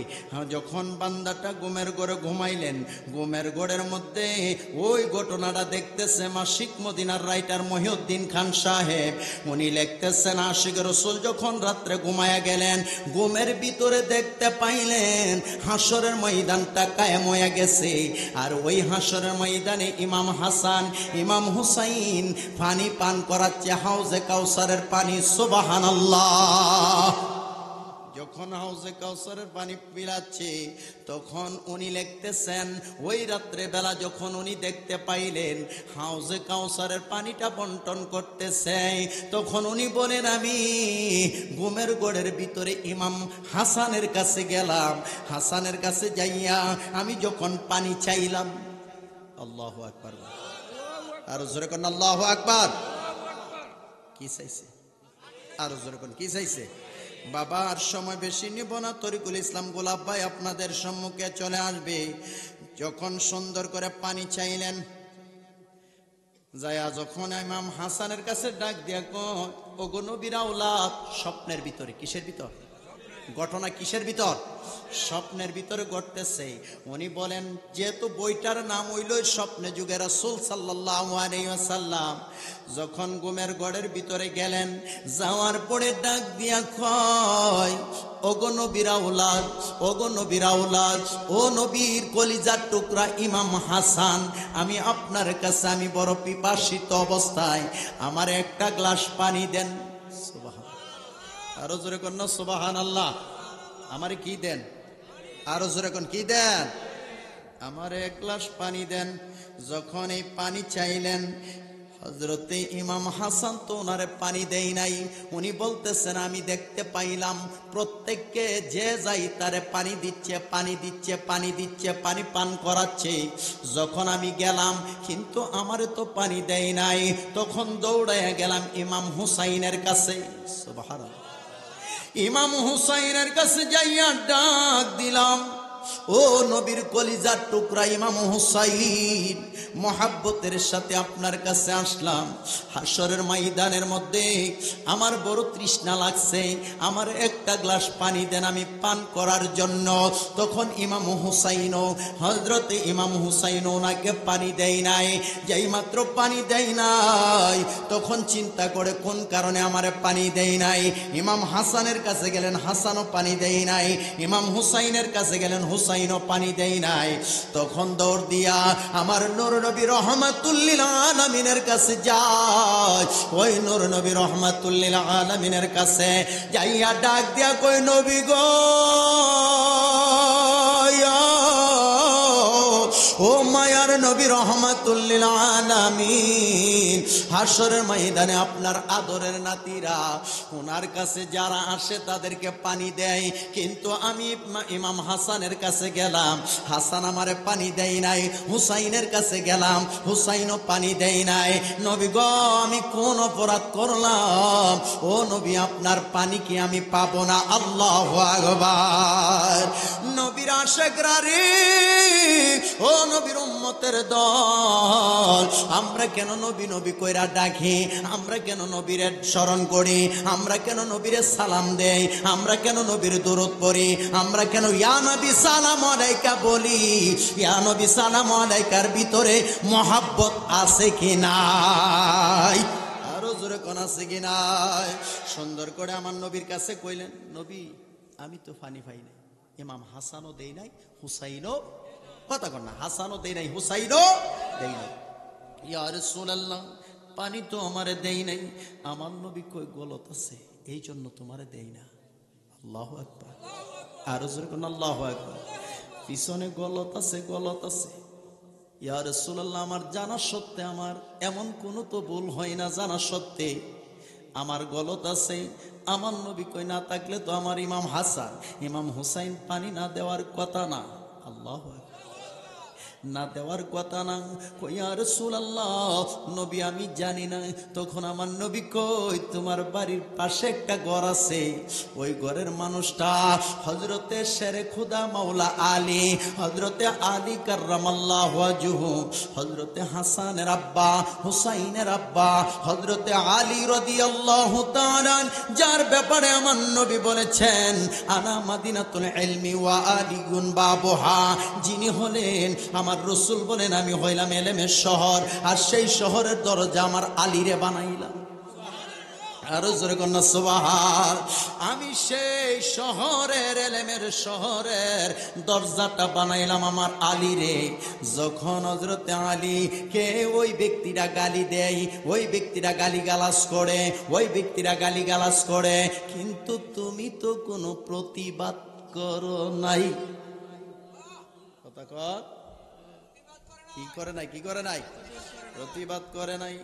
যখন বান্দাটা ঘুমের ঘোরে ঘুমাইলেন, ঘুমের ঘোরের মধ্যে ওই ঘটনাটা দেখতেছে মাসিক মদিনার রাইটার মহিউদ্দিন খান সাহেব। উনি লিখতেছেন, আশিক রাসূল যখন রাত্রে ঘুমায়া গেলেন, ঘুমের ভিতরে দেখতে পাইলেন হাসরের ময়দানটা কায়েম হয়ে গেছে। আর ওই হাসরের ময়দানে ইমাম হাসান ইমাম হুসাইন পানি পান করাচ্ছে, হাউজে কাউসারের পানি। সুবহানাল্লাহ। যখন হাউজে কাউসারের পানি পিলাচ্ছে, তখন উনি লিখতেছেন, ওই রাত্রে বেলা যখন উনি দেখতে পাইলেন হাউজে কাউসারের পানিটা বন্টন করতেছে, তখন উনি বলেন, আমি ঘুমের ঘোরের ভিতরে ইমাম হাসানের কাছে গেলাম। হাসানের কাছে যাইয়া আমি যখন পানি চাইলাম, আল্লাহু আকবার, আর জোরে কোন আল্লাহু আকবার। কি চাইছে? আর জোরে কোন কি চাইছে? বাবা আর সময় বেশি নিব না, তরিকুল ইসলাম গোলাপ ভাই আপনাদের সম্মুখে চলে আসবে। যখন সুন্দর করে পানি চাইলেন, যায়া যখন ইমাম হাসানের কাছে ডাক দিয়া কয়, ওগো নবীর আওলাদ, স্বপ্নের ভিতরে। কিসের ভিতর? ঘটনা কিসের ভিতর? স্বপ্নের ভিতরে ঘটতেছে। উনি বলেন, যেহেতু বইটার নাম হইল স্বপ্নে যুগে রাসূল সাল্লাল্লাহু আলাইহি ওয়াসাল্লাম, যখন ঘুমের ঘরের ভিতরে গেলেন, যাওয়ার পরে ডাক দিয়া কয়, ওগো নবীর আওলাদ, ওগো নবীর আওলাদ, ও নবীর কলিজার টুকরা ইমাম হাসান, আমি আপনার কাছে আমি বড় পিপাসিত অবস্থায়, আমার একটা গ্লাস পানি দেন। আরো জোরে কোন না সুবহানাল্লাহ। আমারে কি দেন? আরো জোরে কোন কি দেন? আমারে এক গ্লাস পানি দেন। যখন এই পানি চাইলেন, হযরতে ইমাম হাসান তো ওনারে পানি দেই নাই। উনি বলতেছেন, আমি দেখতে পাইলাম প্রত্যেককে যে যাই তারে পানি দিচ্ছে, পানি দিচ্ছে, পানি দিচ্ছে, পানি পান করাচ্ছে। যখন আমি গেলাম, কিন্তু আমারে তো পানি দেয় নাই। তখন দৌড়াইয়া গেলাম ইমাম হুসাইনের কাছে। সুবহানাল্লাহ। ইমাম হুসাইনের কাছে যাইয়া ডাক দিলাম, ও নবীর কলিজার টুকরা ইমাম হুসাইন, মোহাব্বতের সাথে আপনার কাছে আসলাম। হাসরের ময়দানের মধ্যে আমার বড় তৃষ্ণা লাগছে, আমার একটা গ্লাস পানি দেন আমি পান করার জন্য। তখন ইমাম হুসাইন, হযরতে ইমাম হুসাইন ওনাকে পানি দেয় নাই। যেই মাত্র পানি দেয় নাই, তখন চিন্তা করে কোন কারণে আমারে পানি দেয় নাই। ইমাম হাসানের কাছে গেলেন, হাসানও পানি দেয় নাই। ইমাম হুসাইনের কাছে গেলেন, হুসাইনও পানি দেয় নাই। তখন দৌড় দিয়া আমার নূর নবী রহমাতুল লিল আলামিনের কাছে যায়। ওই নূর নবী রহমাতুল লিল আলামিনের কাছে যাইয়া ডাক দিয়া কই, নবী গো, ও মায়ার নবী রহমাতুল লিল আলামিন, হাসরের ময়দানে আপনার আদরের নাতিরা ওনার কাছে যারা আসে তাদেরকে পানি দেয়, কিন্তু আমি ইমাম হাসানের কাছে গেলাম, হাসান আমারে পানি দেয় নাই। হুসাইনের কাছে গেলাম, হুসাইনও পানি দেয় নাই। নবী গো, আমি কোন অপরাধ করলাম? ও নবী, আপনার পানি কি আমি পাবো না? আল্লাহু আকবার। নবীর আশিকরা রে, ও নবীর উম্মতের দল, আমরা কেন নবী নবী কইরা ডাকি? আমরা কেন নবীর স্মরণ করি? আমরা কেন নবীর সালাম দেই? আমরা কেন নবীর দরুদ পড়ি? আমরা কেন ইয়া নবী সালাম আলাইকা বলি? ইয়া নবী সালাম আলাইকার ভিতরে মহব্বত আছে কি নাই? আরো জোরে কোন আছে কি নাই? সুন্দর করে আমার নবীর কাছে কইলেন, নবী আমি তো পানি পাই নাই। ইমাম হাসানও দেই নাই, হুসাইনও, কথা কর না, হাসানও দেই নাই, হুসাইনও দেই নাই। ইয়া রাসূলুল্লাহ, পানি তো আমারে দেই নাই। আমার নবী কই গলত আছে, এই জন্য তোমারে দেই না। আল্লাহু আকবার। আর জোরে কোন আল্লাহু আকবার। পিছনে গলত আছে, গলত আছে। ইয়া রাসূলুল্লাহ, আমার জানা সত্ত্বে, আমার এমন কোনো তো ভুল হয় না, জানা সত্ত্বে আমার গলত আছে। আমার নবী কই না থাকলে তো আমার ইমাম হাসান ইমাম হুসাইন পানি না দেওয়ার কথা না। আল্লাহু আকবার। না দেওয়ার কথা না। কই ইয়া রাসূলুল্লাহ, নবী আমি জানি না। তখন আমার নবী কই, তোমার বাড়ির পাশে একটা ঘর আছে, ওই ঘরের মানুষটা হযরতে শেরে খুদা মাওলা আলী, হযরতে আলী কাররামাল্লাহু ওয়াজহু, হযরতে হাসানের আব্বা, হুসাইনের আব্বা, হযরতে আলী রাদিয়াল্লাহু তাআলা, যার ব্যাপারে আমার নবী বলেছেন আনা মাদিনাতুল ইলমি ওয়া আলিগুন বাবুহা, যিনি হলেন আমার রাসূল বলেন আমি হইলাম ইলমের শহর, আর সেই শহরের দরজা আমার আলীরে বানাইলাম। আরো জোরে কন্যা সুবহান। আমি সেই শহরের ইলমের শহরের দরজাটা বানাইলাম আমার আলী রে। যখন হযরতে আলী কে ওই ব্যক্তিরা গালি দেয়, ওই ব্যক্তিরা গালিগালাজ করে, ওই ব্যক্তিরা গালিগালাজ করে, কিন্তু তুমি তো কোনো প্রতিবাদ করো নাই। কথা কর, কি করে নাই, কি করে নাই, প্রতিবাদ করে নাই।